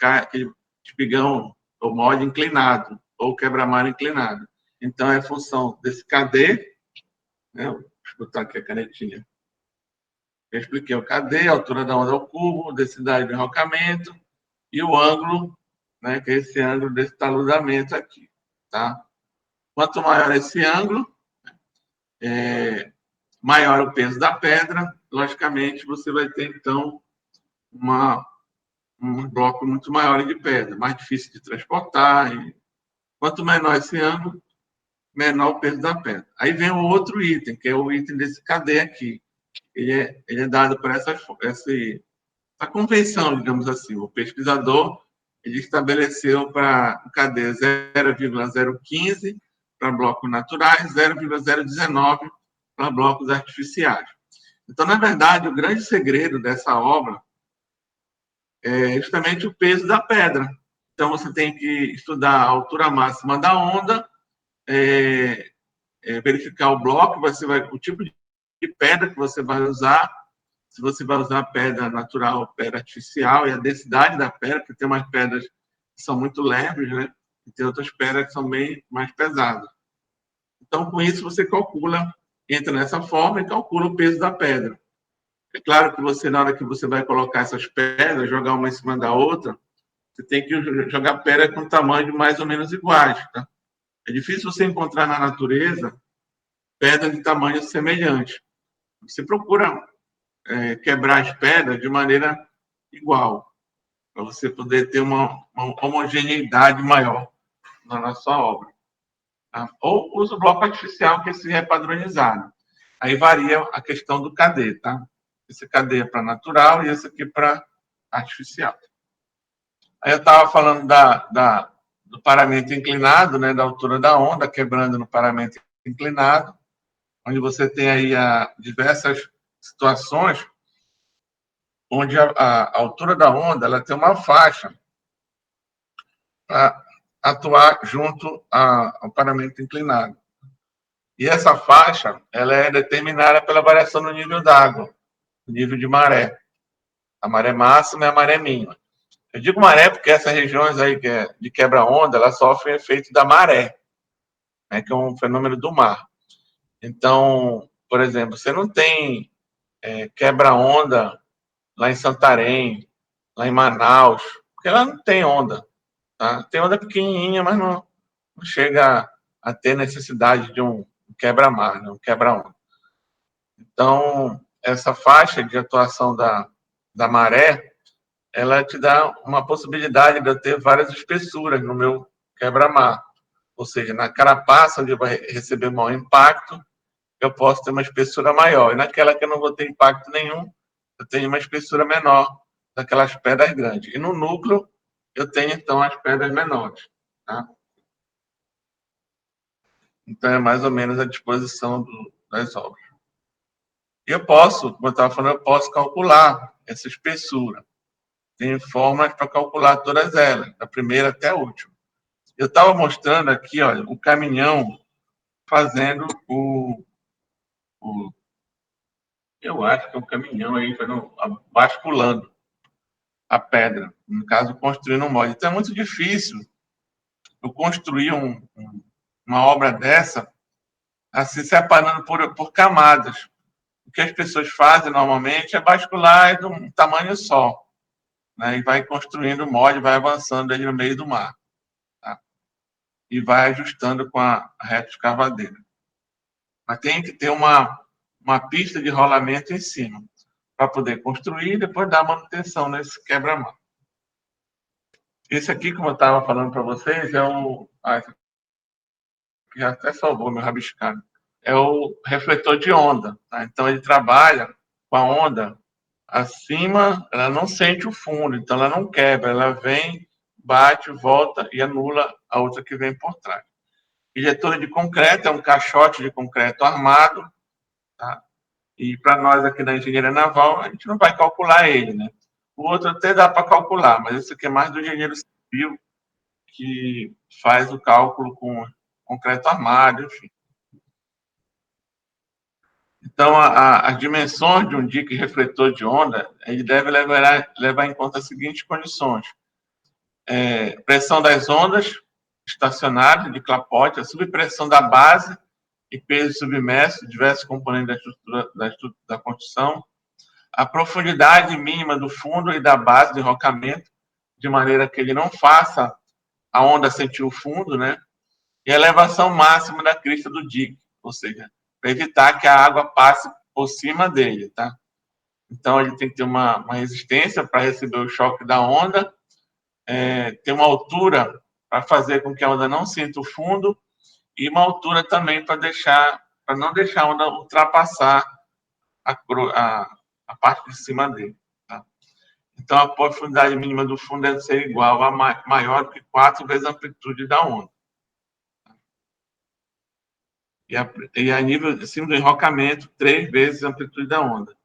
A: espigão ou molde inclinado, ou quebra-mar inclinado. Então, é função desse KD, né? Vou botar aqui a canetinha. Eu expliquei o KD, a altura da onda ao cubo, densidade do enrocamento e o ângulo, né? Que é esse ângulo desse taludamento aqui, tá? Quanto maior esse ângulo, maior o peso da pedra, logicamente você vai ter, então, um bloco muito maior de pedra, mais difícil de transportar. Quanto menor esse ângulo, menor o peso da pedra. Aí vem o outro item, que é o item desse KD aqui. Ele é dado por essa a convenção, digamos assim. O pesquisador ele estabeleceu para o KD 0,015 para blocos naturais, 0,019 para blocos artificiais. Então, na verdade, o grande segredo dessa obra é justamente o peso da pedra. Então, você tem que estudar a altura máxima da onda, verificar o bloco, o tipo de pedra que você vai usar, se você vai usar pedra natural ou pedra artificial, e a densidade da pedra, porque tem umas pedras que são muito leves, né? E tem outras pedras que são bem mais pesadas. Então, com isso, você calcula, entra nessa forma e calcula o peso da pedra. É claro que você, na hora que você vai colocar essas pedras, jogar uma em cima da outra, você tem que jogar pedra com tamanho mais ou menos iguais, tá? É difícil você encontrar na natureza pedra de tamanho semelhante. Você procura quebrar as pedras de maneira igual, para você poder ter uma homogeneidade maior na sua obra. Tá? Ou usa o bloco artificial, que esse é padronizado. Aí varia a questão do KD, tá? Esse KD é para natural e esse aqui para artificial. Aí eu estava falando do paramento inclinado, né, da altura da onda, quebrando no paramento inclinado, onde você tem aí diversas situações onde a altura da onda ela tem uma faixa para atuar junto ao paramento inclinado. E essa faixa ela é determinada pela variação no nível d'água, no nível de maré. A maré máxima e a maré mínima. Eu digo maré porque essas regiões aí de quebra-onda, elas sofrem efeito da maré, né, que é um fenômeno do mar. Então, por exemplo, você não tem quebra-onda lá em Santarém, lá em Manaus, porque lá não tem onda. Tá? Tem onda pequenininha, mas não chega a ter necessidade de um quebra-mar, né, um quebra-onda. Então, essa faixa de atuação da maré, ela te dá uma possibilidade de eu ter várias espessuras no meu quebra-mar. Ou seja, na carapaça, onde vai receber maior impacto, eu posso ter uma espessura maior. E naquela que eu não vou ter impacto nenhum, eu tenho uma espessura menor daquelas pedras grandes. E no núcleo, eu tenho, então, as pedras menores. Tá? Então, é mais ou menos a disposição das obras. E eu posso, como eu estava falando, eu posso calcular essa espessura. Tem formas para calcular todas elas, da primeira até a última. Eu estava mostrando aqui, olha, o caminhão fazendo eu acho que é um caminhão aí, basculando a pedra, no caso, construindo um molde. Então, é muito difícil eu construir uma obra dessa, assim, separando por camadas. O que as pessoas fazem, normalmente, é bascular de um tamanho só, né? E vai construindo o molde, vai avançando ali no meio do mar. Tá? E vai ajustando com a reta escavadeira. Mas tem que ter uma pista de rolamento em cima, para poder construir e depois dar manutenção nesse quebra-mar. Esse aqui, como eu estava falando para vocês, é o... esse aqui já até salvou meu rabiscado. É o refletor de onda. Tá? Então, ele trabalha com a onda acima, ela não sente o fundo, então ela não quebra, ela vem, bate, volta e anula a outra que vem por trás. Injetor de concreto é um caixote de concreto armado, tá? E para nós aqui da engenharia naval, a gente não vai calcular ele, né? O outro até dá para calcular, mas esse aqui é mais do engenheiro civil, que faz o cálculo com concreto armado, enfim. Então, as dimensões de um dique refletor de onda, ele deve levar em conta as seguintes condições. Pressão das ondas estacionárias de clapote, a subpressão da base e peso submerso, diversos componentes da construção, a profundidade mínima do fundo e da base de enrocamento, de maneira que ele não faça a onda sentir o fundo, né? E a elevação máxima da crista do dique, ou seja, para evitar que a água passe por cima dele, tá? Então, ele tem que ter uma resistência para receber o choque da onda, ter uma altura para fazer com que a onda não sinta o fundo e uma altura também para não deixar a onda ultrapassar a parte de cima dele. Tá? Então, a profundidade mínima do fundo deve ser igual a maior do que 4 vezes a amplitude da onda. E a nível acima do enrocamento, 3 vezes a amplitude da onda.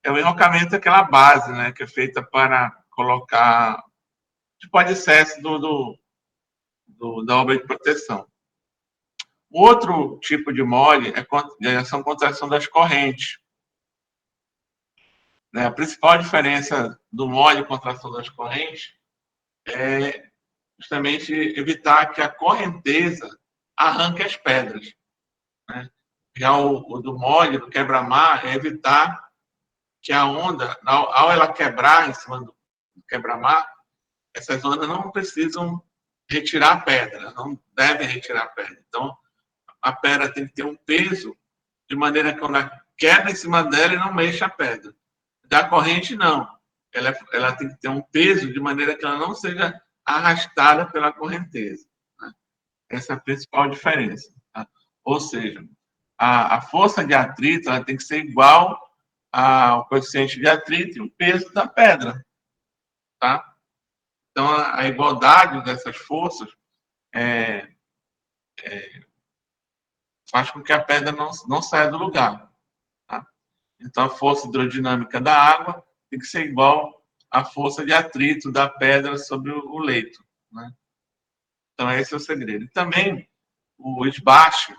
A: O enrocamento é aquela base, né, que é feita para colocar tipo alicerce da obra de proteção. O outro tipo de mole é a contração das correntes. A principal diferença do mole e contração das correntes é justamente evitar que a correnteza arranque as pedras. Né? Já o do mole, do quebra-mar, é evitar que a onda, ao ela quebrar em cima do quebra-mar, essas ondas não precisam retirar a pedra, não devem retirar a pedra. Então, a pedra tem que ter um peso de maneira que quando ela quebra em cima dela e não mexa a pedra. Da corrente, não. Ela tem que ter um peso de maneira que ela não seja arrastada pela correnteza. Né? Essa é a principal diferença. Tá? Ou seja, a força de atrito ela tem que ser igual ao coeficiente de atrito e o peso da pedra. Tá? Então, a igualdade dessas forças faz com que a pedra não saia do lugar. Tá? Então, a força hidrodinâmica da água tem que ser igual à força de atrito da pedra sobre o leito. Né? Então, esse é o segredo. E também, o Sbach,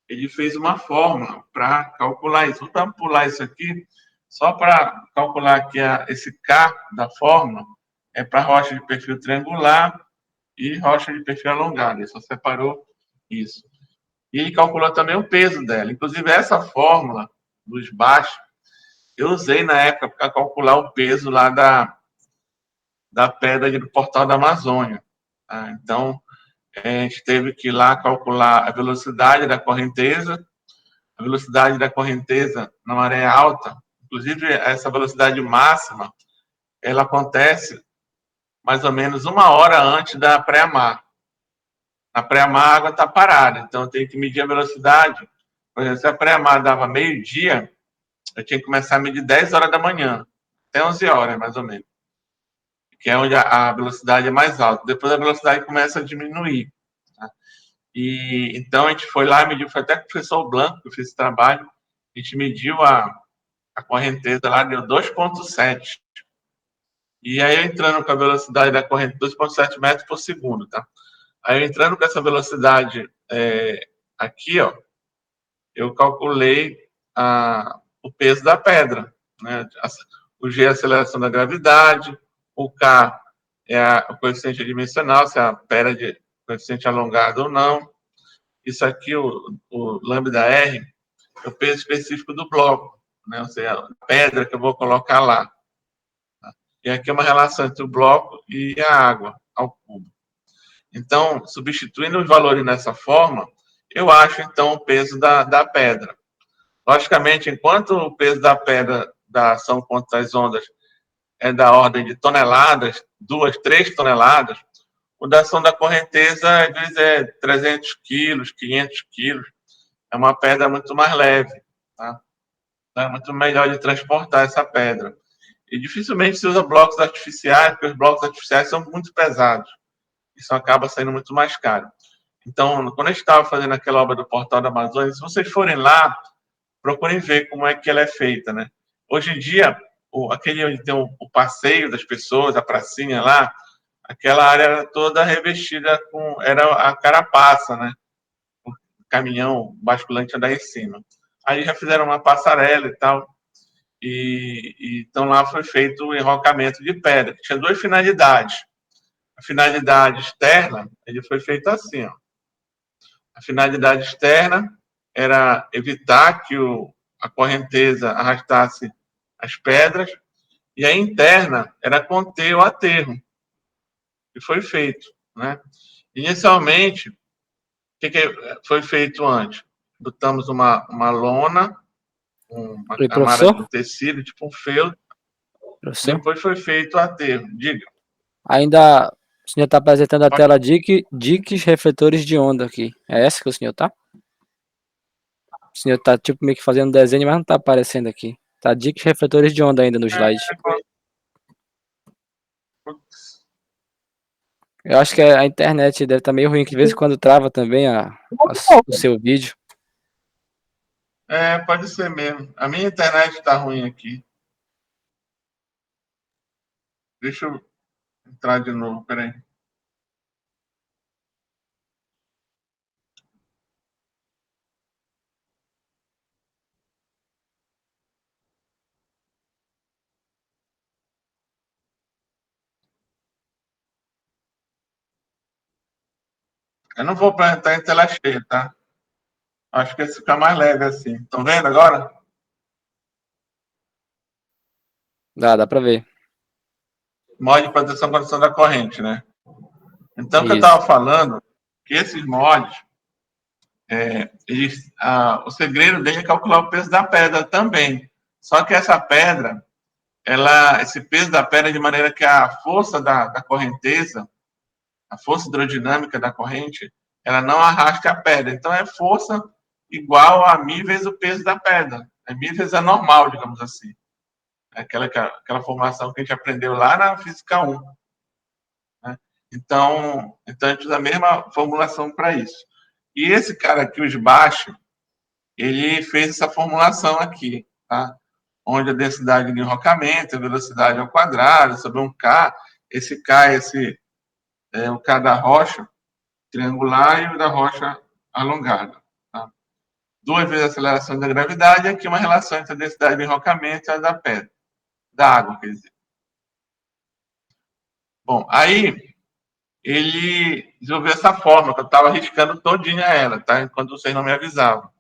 A: ele fez uma fórmula para calcular isso. Vamos pular isso aqui, só para calcular que esse K da fórmula é para rocha de perfil triangular e rocha de perfil alongado. Ele só separou isso. E ele calculou também o peso dela. Inclusive, essa fórmula dos baixos, eu usei na época para calcular o peso lá da pedra do Portal da Amazônia. Tá? Então, a gente teve que ir lá calcular a velocidade da correnteza, na maré alta. Inclusive, essa velocidade máxima, ela acontece mais ou menos 1 hora antes da pré-mar. Na pré-mar, a água está parada, então eu tenho que medir a velocidade. Por exemplo, se a pré-mar dava meio-dia, eu tinha que começar a medir 10 horas da manhã, até 11 horas, mais ou menos, que é onde a velocidade é mais alta. Depois a velocidade começa a diminuir. Tá? E então a gente foi lá e mediu, foi até com o professor Blanco que eu fiz esse trabalho, a gente mediu a correnteza lá, deu 2,7. E aí, eu entrando com a velocidade da corrente, 2,7 metros por segundo, tá? Aí, eu entrando com essa velocidade aqui, ó, eu calculei o peso da pedra, né? O G é a aceleração da gravidade, o K é o coeficiente dimensional, se a pedra é de coeficiente alongado ou não. Isso aqui, o lambda R, é o peso específico do bloco, né? Ou seja, a pedra que eu vou colocar lá. Tá? E aqui é uma relação entre o bloco e a água ao cubo. Então, substituindo os valores nessa forma, eu acho, então, o peso da pedra. Logicamente, enquanto o peso da pedra da ação contra as ondas é da ordem de toneladas, 2, 3 toneladas, o da ação da correnteza, às vezes, é 300 quilos, 500 quilos. É uma pedra muito mais leve. Tá? Então, é muito melhor de transportar essa pedra. E dificilmente se usa blocos artificiais, porque os blocos artificiais são muito pesados. Isso acaba saindo muito mais caro. Então, quando a gente estava fazendo aquela obra do Portal da Amazônia, se vocês forem lá, procurem ver como é que ela é feita, né? Hoje em dia, aquele onde tem o passeio das pessoas, a pracinha lá, aquela área era toda revestida era a carapaça, né? O caminhão basculante andar em cima. Aí já fizeram uma passarela e tal, então lá foi feito o enrocamento de pedra, que tinha 2 finalidades. A finalidade externa, ele foi feito assim, ó. A finalidade externa era evitar que a correnteza arrastasse as pedras, e a interna era conter o aterro, que foi feito. Né? Inicialmente, o que foi feito antes? Botamos uma lona, uma
C: Oi,
A: camada
C: professor?
A: de tecido, tipo um feltro,
C: Professor?
A: depois foi feito o aterro. Diga.
C: Ainda o senhor está apresentando a tela Dix refletores de onda aqui. É essa que o senhor tá? O senhor tá tipo meio que fazendo desenho, mas não tá aparecendo aqui. Tá Dix refletores de onda ainda no slide.
A: Putz.
C: Eu acho que a internet deve estar meio ruim, que de vez em quando trava também o seu vídeo.
A: Pode ser mesmo. A minha internet está ruim aqui. Deixa eu entrar de novo, peraí. Eu não vou apresentar em tela cheia, tá? Acho que esse fica mais leve assim. Estão vendo agora?
C: Dá pra ver.
A: Mod de proteção condição da corrente, né? Então, o que eu
C: Isso.
A: estava falando, que esses mods, o segredo dele é calcular o peso da pedra também. Só que essa pedra, esse peso da pedra é de maneira que a força da correnteza, a força hidrodinâmica da corrente, ela não arrasta a pedra. Então, é força igual a μ vezes o peso da pedra. É μ vezes a normal, digamos assim. Aquela formação que a gente aprendeu lá na Física 1. Né? Então, a gente usa a mesma formulação para isso. E esse cara aqui, o Sbach, ele fez essa formulação aqui, tá? Onde a densidade de enrocamento, a velocidade ao quadrado, sobre um K, esse K é o K da rocha triangular e o da rocha alongada. Tá? 2 vezes a aceleração da gravidade, aqui uma relação entre a densidade de enrocamento e a da pedra, da água, quer dizer. Bom, aí ele desenvolveu essa fórmula, que eu estava riscando todinha ela, tá? Enquanto vocês não me avisavam.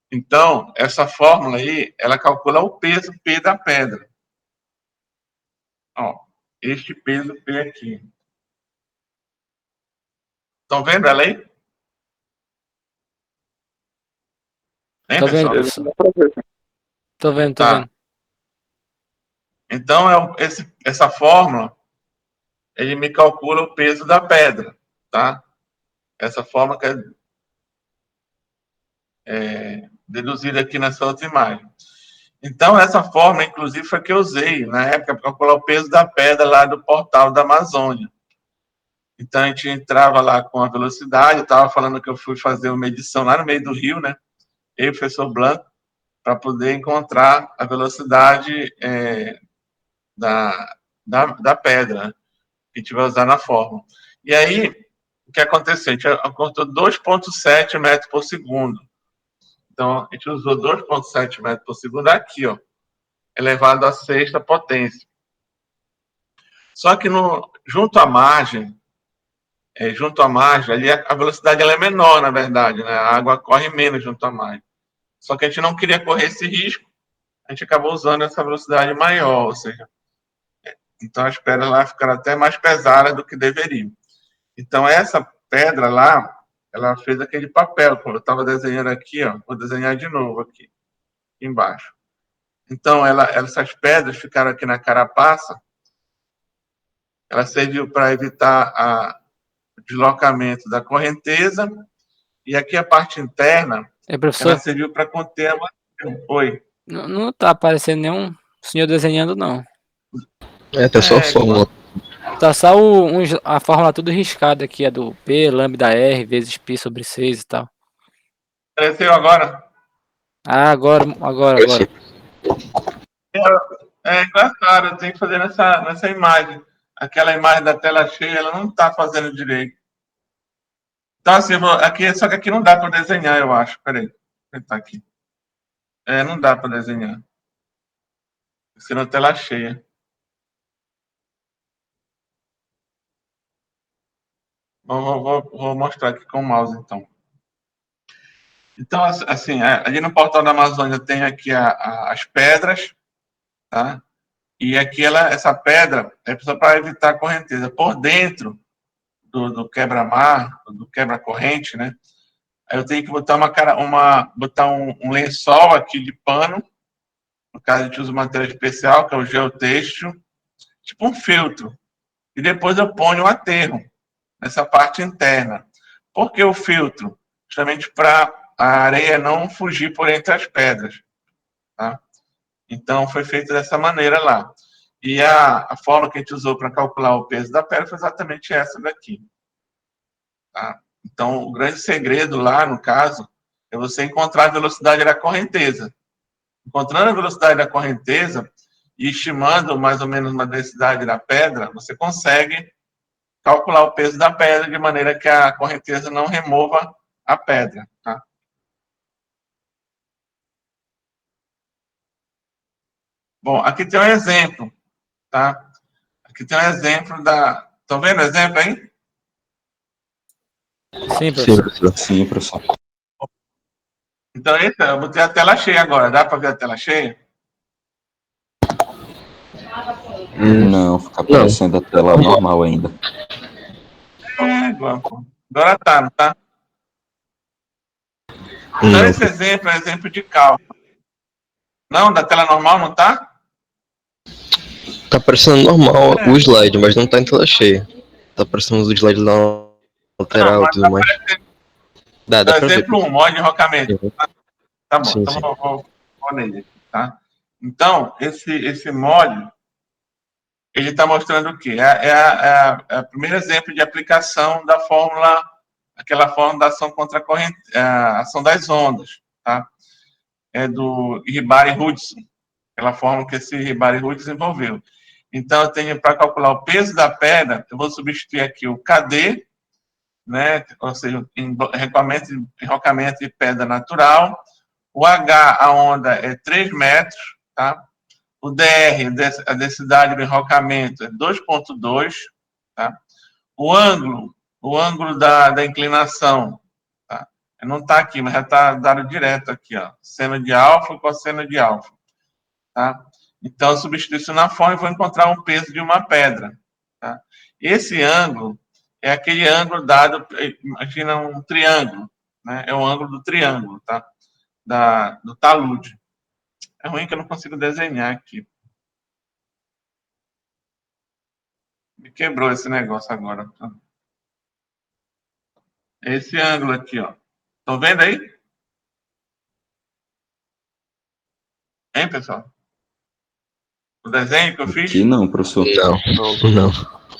A: Então, essa fórmula aí, ela calcula o peso P da pedra. Ó, este peso P aqui. Estão vendo ela aí? Hein,
C: Tô vendo,
A: pessoal?
C: professor. Tô vendo.
A: Tá. Então, essa fórmula, ele me calcula o peso da pedra, tá? Essa fórmula que é deduzida aqui nessa outra imagem. Então, essa fórmula, inclusive, foi que eu usei na época para calcular o peso da pedra lá do portal da Amazônia. Então, a gente entrava lá com a velocidade, eu estava falando que eu fui fazer uma medição lá no meio do rio, né? Eu e o professor Blanco, para poder encontrar a velocidade da pedra, né? Que a gente vai usar na fórmula. E aí, o que aconteceu? A gente encontrou 2,7 metros por segundo. Então, a gente usou 2,7 metros por segundo aqui, ó, elevado à sexta potência. Só que junto à margem, ali a velocidade ela é menor, na verdade, né? A água corre menos junto à margem. Só que a gente não queria correr esse risco, a gente acabou usando essa velocidade maior, ou seja, então as pedras lá ficaram até mais pesadas do que deveriam. Então essa pedra lá, ela fez aquele papel, como eu estava desenhando aqui, ó, vou desenhar de novo aqui embaixo. Então essas pedras ficaram aqui na carapaça, ela serviu para evitar o deslocamento da correnteza, e aqui a parte interna, ela
C: professor,
A: serviu para conter a... Oi.
C: não tá aparecendo nenhum senhor desenhando, não.
D: Tá só a fórmula.
C: Tá só a fórmula tudo riscada aqui, a do P, lambda R, vezes π sobre 6 e tal.
A: Apareceu agora?
C: Ah, agora.
A: É engraçado, eu tenho que fazer nessa imagem. Aquela imagem da tela cheia, ela não está fazendo direito. Então, assim, só que aqui não dá para desenhar, eu acho. Peraí, vou tentar aqui. Não dá para desenhar. Sendo tela cheia. Vou mostrar aqui com o mouse, então. Então, assim, ali no portal da Amazônia tem aqui as pedras, tá? E aqui essa pedra é só para evitar a correnteza. Por dentro do quebra-mar, do quebra-corrente, né? Aí eu tenho que botar um lençol aqui de pano. No caso, a gente usa um material especial, que é o geotêxtil, tipo um filtro. E depois eu ponho o aterro nessa parte interna. Por que o filtro? Justamente para a areia não fugir por entre as pedras. Tá? Então, foi feito dessa maneira lá. E a forma que a gente usou para calcular o peso da pedra foi exatamente essa daqui. Tá? Então, o grande segredo lá, no caso, é você encontrar a velocidade da correnteza. Encontrando a velocidade da correnteza e estimando mais ou menos uma densidade da pedra, você consegue calcular o peso da pedra de maneira que a correnteza não remova a pedra. Tá? Bom, aqui tem um exemplo. Tá? Aqui tem um exemplo da... Estão vendo o exemplo aí?
C: Sim,
D: Sim,
C: professor.
D: professor.
B: Sim, professor.
A: Então, eita, eu botei a tela cheia agora. Dá para ver a tela cheia?
B: Não, fica aparecendo a tela normal ainda.
A: Agora tá, não tá? Então,
D: Não,
A: esse exemplo é exemplo de cálculo. Não, da tela normal não tá?
D: tá aparecendo normal o slide, mas não tá em tela cheia. Tá aparecendo os slides lá na lateral e tudo mais. Dá
A: Então,
D: pra ver.
A: exemplo 1, mod de enrocamento.
D: Uhum.
A: Tá bom,
D: Sim,
A: então
D: sim.
A: vou nele, tá? Então, esse mod, ele está mostrando o quê? É o primeiro exemplo de aplicação da fórmula, aquela fórmula da ação contra a corrente, a ação das ondas, tá? É do Hibari-Hudson, aquela fórmula que esse Hibari-Hudson desenvolveu. Então, eu tenho, para calcular o peso da pedra, eu vou substituir aqui o KD, né? Ou seja, enrocamento de pedra natural. O H, a onda, é 3 metros, tá? O DR, a densidade do enrocamento, é 2,2, tá? O ângulo da inclinação, tá? Não está aqui, mas já está dado direto aqui, ó. Seno de alfa com cosseno de alfa, tá? Então, eu substituo isso na forma e vou encontrar um peso de uma pedra, tá? Esse ângulo é aquele ângulo dado, imagina um triângulo, né? É o ângulo do triângulo, tá? Do talude. É ruim que eu não consigo desenhar aqui. Me quebrou esse negócio agora. Esse ângulo aqui, ó. Estão vendo aí? Hein, pessoal? O desenho que eu fiz?
B: Aqui não, professor.
D: Não, não.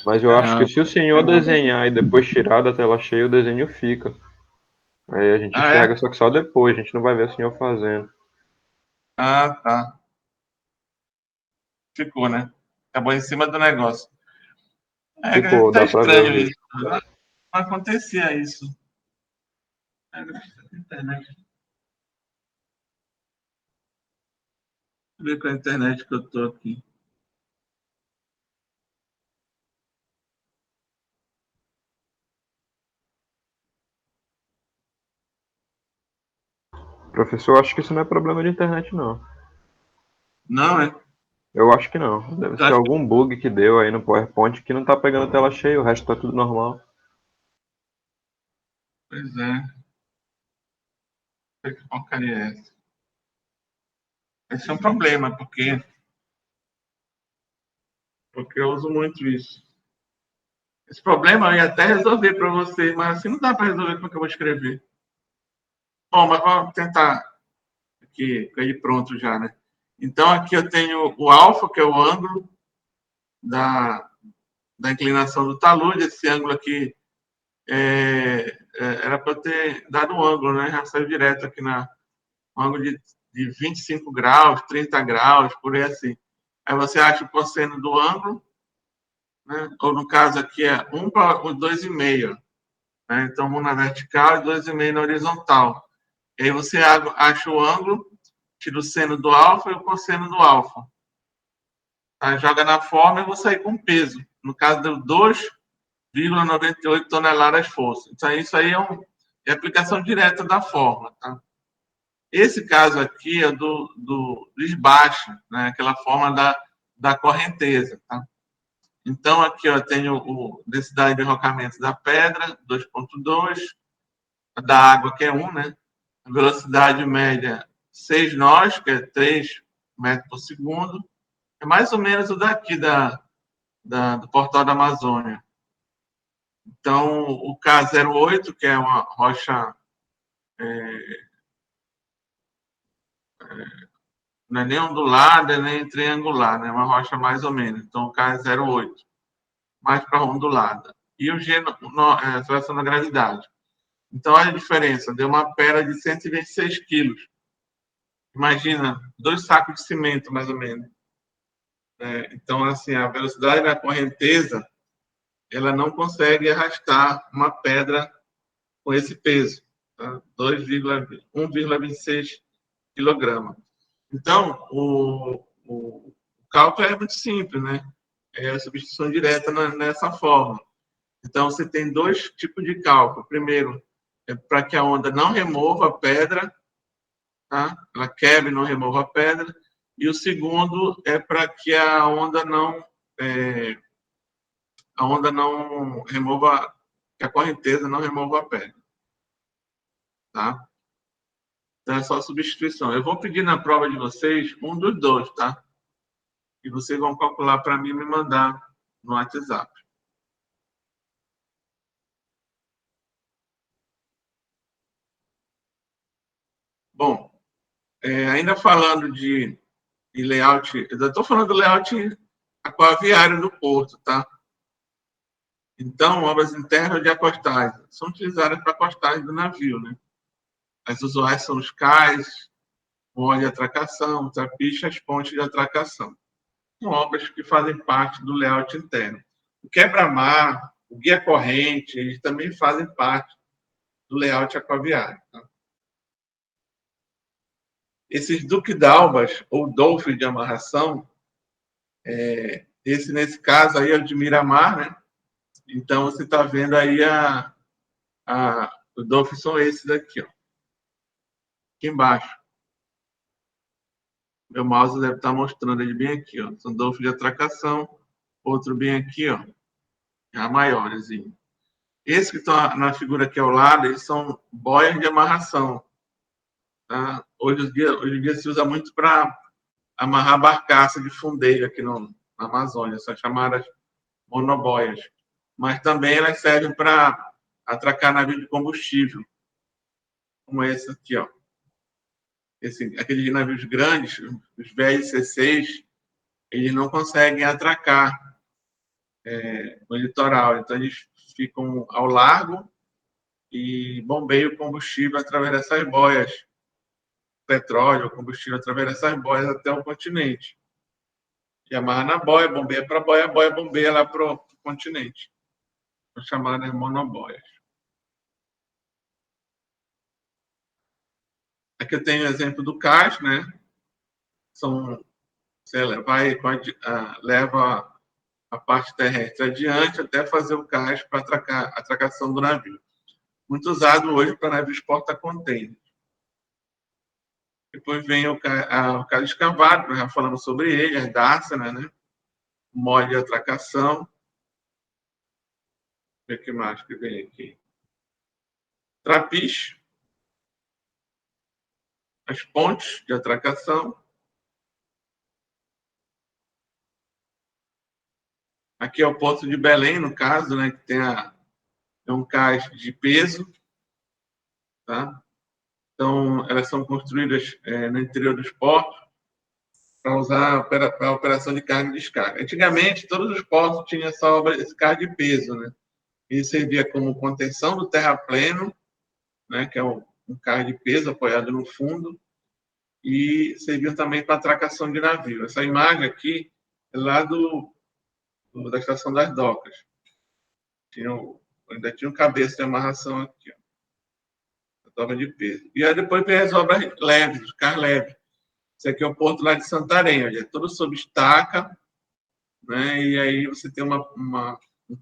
E: Mas eu acho
C: Não.
E: que se o senhor desenhar e depois tirar da tela cheia, o desenho fica. Aí a gente
A: Ah,
E: enxerga,
A: é?
E: só que só depois, a gente não vai ver o senhor fazendo.
A: Ah, tá. Ficou, né? Acabou em cima do negócio. É,
E: Ficou,
A: tá
E: dá pra ver o
A: estranho
E: risco.
A: isso. Não acontecia isso. Internet. Deixa eu ver com a internet que eu tô aqui.
E: Professor, eu acho que isso não é problema de internet, não.
A: Não, é?
E: Eu acho que não. Deve
A: Eu
E: ser
A: acho que...
E: algum bug que deu aí no PowerPoint que não tá pegando a tela cheia, o resto tá tudo normal.
A: Pois é. Que porcaria é essa? Esse é um problema, porque eu uso muito isso. Esse problema eu ia até resolver para você, mas assim não dá para resolver como é que eu vou escrever. Bom, mas vamos tentar aqui, com ele pronto já, né? Então, aqui eu tenho o alfa, que é o ângulo da inclinação do talude. Esse ângulo aqui era para eu ter dado um ângulo, né? Já saiu direto aqui um ângulo de 25 graus, 30 graus, por aí assim. Aí você acha o cosseno do ângulo, né? Ou no caso aqui é 1 para 2,5. Né? Então, 1 na vertical e 2,5 na horizontal. E aí você acha o ângulo, tira o seno do alfa e o cosseno do alfa. Tá? Joga na forma e vou sair com peso. No caso, deu 2,98 toneladas força. Então, isso aí é aplicação direta da forma. Tá? Esse caso aqui é do esbaixo, né? Aquela forma da correnteza. Tá? Então, aqui eu tenho a densidade de enrocamento da pedra, 2,2, da água, que é 1, né? A velocidade média, 6 nós, que é 3 metros por segundo. É mais ou menos o daqui do Portal da Amazônia. Então, o K08, que é uma rocha não é nem ondulada, nem triangular, né? É uma rocha mais ou menos. Então, o K é 0,8, mais para ondulada. E o G é a atração da gravidade. Então, olha a diferença. Deu uma pedra de 126 quilos. Imagina, 2 sacos de cimento, mais ou menos. Então, assim, a velocidade da correnteza, ela não consegue arrastar uma pedra com esse peso, tá? 1,26 kg. Então, o cálculo é muito simples, né? É a substituição direta nessa forma. Então, você tem 2 tipos de cálculo. Primeiro, é para que a onda não remova a pedra, tá? Ela quebre e não remova a pedra. E o segundo é para que a onda não remova, que a correnteza não remova a pedra, tá? Então, é só substituição. Eu vou pedir na prova de vocês um dos 2, tá? E vocês vão calcular para mim e me mandar no WhatsApp. Bom, ainda falando de layout, eu estou falando do layout aquaviário do porto, tá? Então, obras internas de acostagens são utilizadas para acostagens do navio, né? As usuais são os cais, o óleo de atracação, trapiche, as pontes de atracação. São obras que fazem parte do layout interno. O quebra-mar, o guia-corrente, eles também fazem parte do layout aquaviário. Tá? Esses duque-dalbas, ou dolphins de amarração, nesse caso aí é o de Miramar, né? Então, você está vendo aí os dolphins são esses aqui, ó. Aqui embaixo. Meu mouse deve estar mostrando ele bem aqui, ó. São dolphins de atracação. Outro bem aqui, ó. Já maiorzinho. Esse que está na figura aqui ao lado, eles são boias de amarração. Tá? Hoje em dia se usa muito para amarrar barcaça de fundeiro aqui na Amazônia. São chamadas monoboias. Mas também elas servem para atracar navio de combustível. Como esse aqui, ó. Aqueles navios grandes, os VLCCs, eles não conseguem atracar no litoral. Então, eles ficam ao largo e bombeiam o combustível através dessas boias. Petróleo, combustível através dessas boias até o continente. E amarra na boia, bombeia para a boia bombeia lá para o continente. São chamadas monoboias. Aqui eu tenho o exemplo do cais, né? Você leva a parte terrestre adiante até fazer o cais para a atracação do navio. Muito usado hoje para navios porta-container. Depois vem o cais escavado, nós já falamos sobre ele, as dársenas, né? Molde de atracação. O que mais que vem aqui? Trapiche. As pontes de atracação. Aqui é o Porto de Belém, no caso, né, que tem um cais de peso. Tá? Então, elas são construídas no interior dos portos para usar para a operação de carga e descarga. Antigamente, todos os portos tinham esse cais de peso. Né? Ele servia como contenção do terrapleno, né, que é um cais de peso apoiado no fundo, e serviam também para atracação de navio. Essa imagem aqui é lá da Estação das Docas. Ainda tinha um cabeça de amarração aqui, ó, a doca de peso. E aí depois vem as obras leves, os carros leves. Esse aqui é o porto lá de Santarém, onde é tudo sob estaca, né? E aí você tem um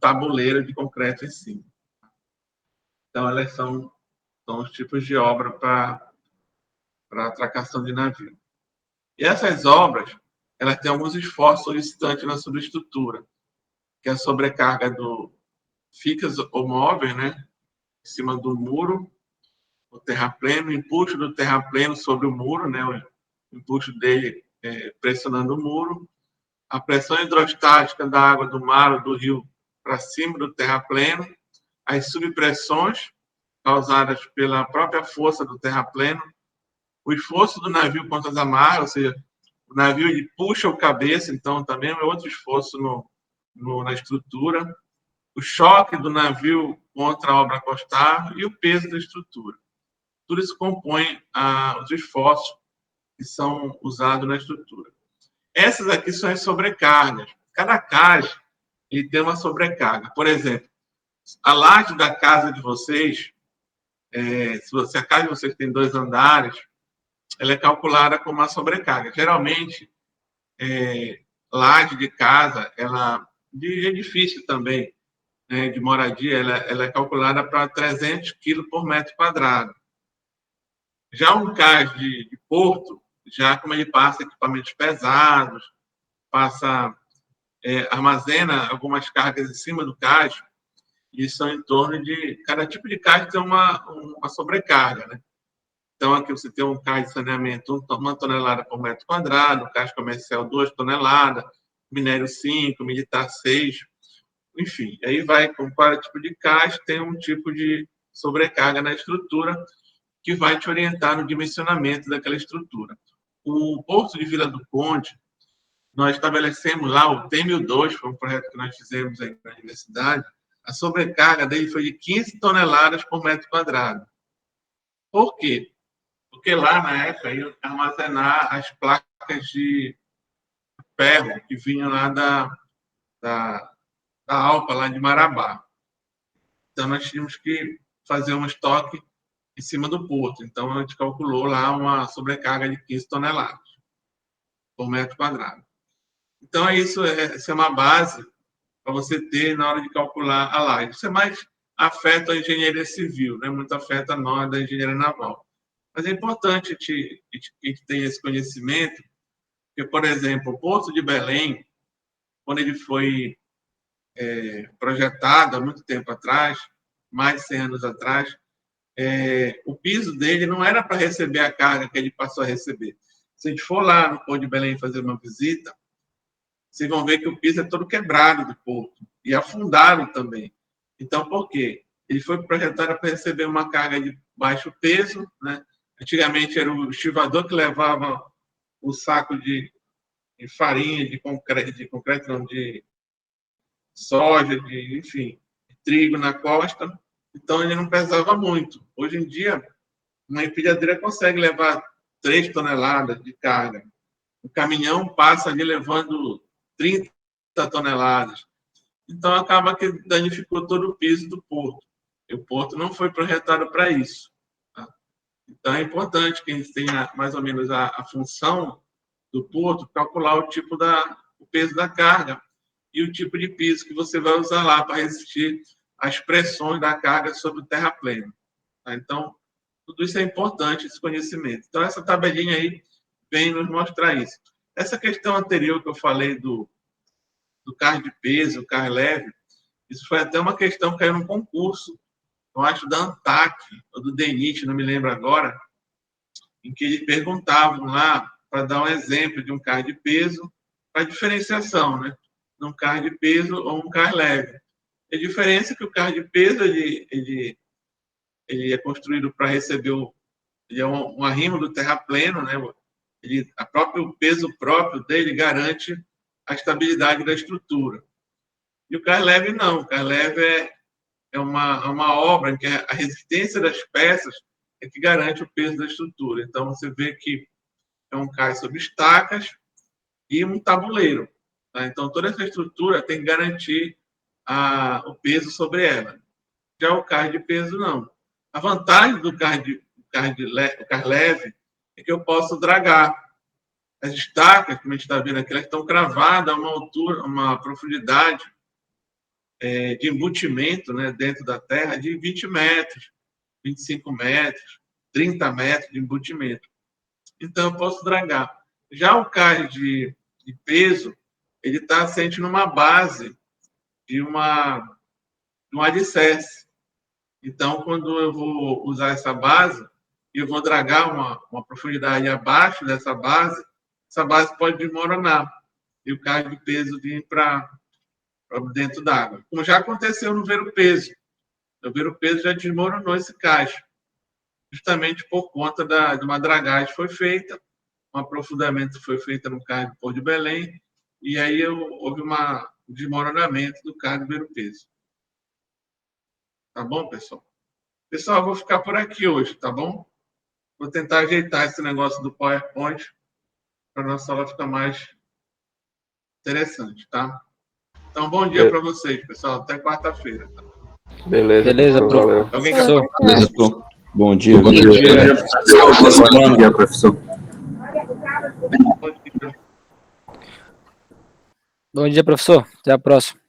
A: tabuleiro de concreto em cima. Então, elas são os tipos de obra para atracação de navio. E essas obras, elas têm alguns esforços solicitantes na subestrutura, que é a sobrecarga do ficas ou móveis, né, em cima do muro, o terrapleno, o empuxo do terrapleno sobre o muro, né, o empuxo dele pressionando o muro, a pressão hidrostática da água do mar ou do rio para cima do terrapleno, as subpressões causadas pela própria força do terrapleno, o esforço do navio contra as amarras, ou seja, O navio ele puxa o cabeça, então também é outro esforço na estrutura. O choque do navio contra a obra costal e o peso da estrutura. Tudo isso compõe os esforços que são usados na estrutura. Essas aqui são as sobrecargas. Cada caixa ele tem uma sobrecarga. Por exemplo, a laje da casa de vocês, se a casa de vocês tem 2 andares, ela é calculada com uma sobrecarga. Geralmente, laje de casa, de edifício também, né, de moradia, ela é calculada para 300 quilos por metro quadrado. Já um cais de porto, já como ele passa equipamentos pesados, armazena algumas cargas em cima do cais, e são em torno de... Cada tipo de cais tem uma sobrecarga, né? Então, aqui você tem um cais de saneamento 1 tonelada por metro quadrado, cais comercial 2 toneladas, minério 5, militar 6, enfim. Aí vai, com cada tipo de cais, tem um tipo de sobrecarga na estrutura que vai te orientar no dimensionamento daquela estrutura. O Porto de Vila do Conde, nós estabelecemos lá o T1002, foi um projeto que nós fizemos aí na universidade, a sobrecarga dele foi de 15 toneladas por metro quadrado. Por quê? Porque lá, na época, iam armazenar as placas de ferro que vinham lá da Alpa, lá de Marabá. Então, nós tínhamos que fazer um estoque em cima do porto. Então, a gente calculou lá uma sobrecarga de 15 toneladas por metro quadrado. Então, isso é uma base para você ter na hora de calcular a laje. Isso é mais afeta a engenharia civil, né? Muito afeta a nós da engenharia naval. Mas é importante que a gente tenha esse conhecimento, porque, por exemplo, o Porto de Belém, quando ele foi projetado há muito tempo atrás, mais de 100 anos atrás, o piso dele não era para receber a carga que ele passou a receber. Se a gente for lá no Porto de Belém fazer uma visita, vocês vão ver que o piso é todo quebrado do porto e afundado também. Então, por quê? Ele foi projetado para receber uma carga de baixo peso, né? Antigamente era o estivador que levava o saco de farinha, de concreto não, de soja, enfim, de trigo na costa. Então, ele não pesava muito. Hoje em dia, uma empilhadeira consegue levar 3 toneladas de carga. O caminhão passa ali levando 30 toneladas. Então, acaba que danificou todo o piso do porto. E o porto não foi projetado para isso. Tá? Então, é importante que a gente tenha mais ou menos a função do porto, calcular o peso da carga e o tipo de piso que você vai usar lá para resistir às pressões da carga sobre o terrapleno. Tá? Então, tudo isso é importante, esse conhecimento. Então, essa tabelinha aí vem nos mostrar isso. Essa questão anterior que eu falei do carro de peso, o carro leve, isso foi até uma questão que caiu num concurso, eu acho, da ANTAC, ou do DENIT, não me lembro agora, em que eles perguntavam lá, para dar um exemplo de um carro de peso, para diferenciação, né? De um carro de peso ou um carro leve. A diferença é que o carro de peso ele é construído para receber ele é um arrimo do terrapleno, né? O peso próprio dele garante a estabilidade da estrutura. E o carro leve não. O carro leve é uma obra em que a resistência das peças é que garante o peso da estrutura. Então, você vê que é um cais sobre estacas e um tabuleiro. Tá? Então, toda essa estrutura tem que garantir o peso sobre ela. Já o carro de peso, não. A vantagem do carro leve é que eu posso dragar. As estacas, como a gente está vendo aqui, elas estão cravadas a uma altura, uma profundidade de embutimento, né, dentro da terra de 20 metros, 25 metros, 30 metros de embutimento. Então, eu posso dragar. Já o cais de peso, ele está assente numa base de um alicerce. Então, quando eu vou usar essa base, eu vou dragar uma profundidade abaixo dessa base, essa base pode desmoronar e o cais de peso vir para dentro d'água. Como já aconteceu no Ver-o-Peso. No Ver-o-Peso já desmoronou esse cais, justamente por conta de uma dragagem que foi feita, aprofundamento foi feito no CAR de Pôr de Belém, e aí houve um desmoronamento do CAR de Ver Peso. Tá bom, pessoal? Pessoal, eu vou ficar por aqui hoje, tá bom? Vou tentar ajeitar esse negócio do PowerPoint para a nossa aula ficar mais interessante, tá? Então, bom dia para vocês, pessoal. Até quarta-feira. Tá?
E: Beleza,
C: Beleza,
E: professor, valeu.
A: Alguém quer
C: professor.
B: Beleza, pô. Bom dia.
D: Bom dia.
B: Bom dia, professor.
C: Bom dia, professor. Até a próxima.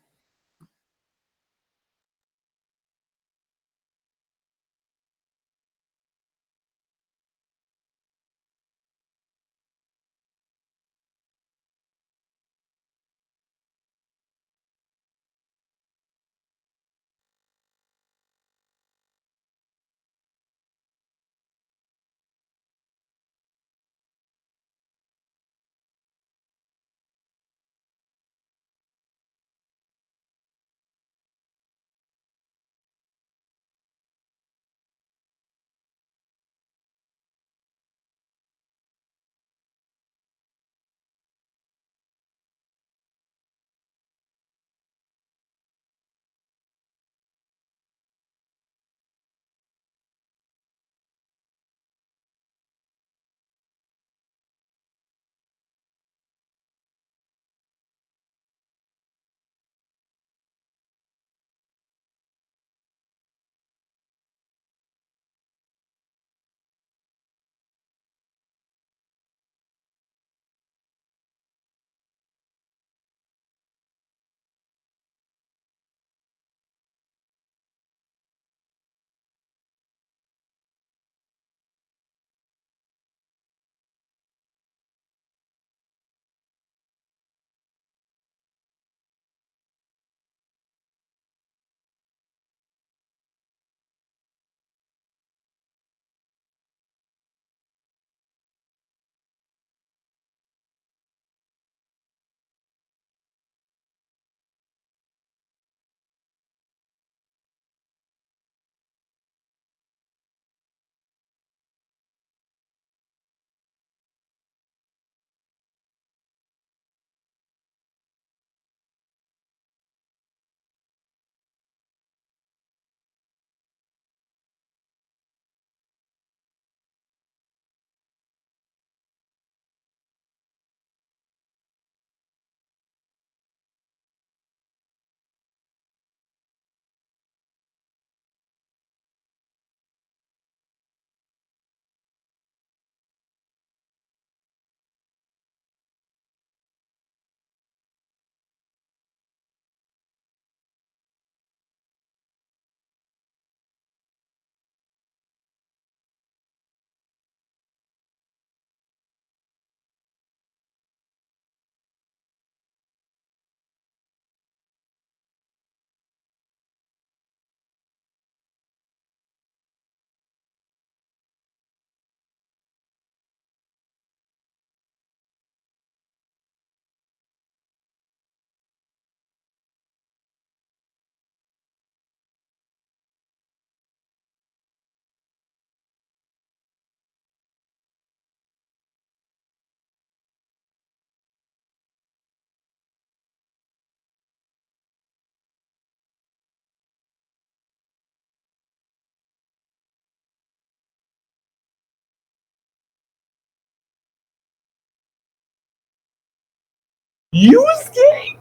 F: Yusuke!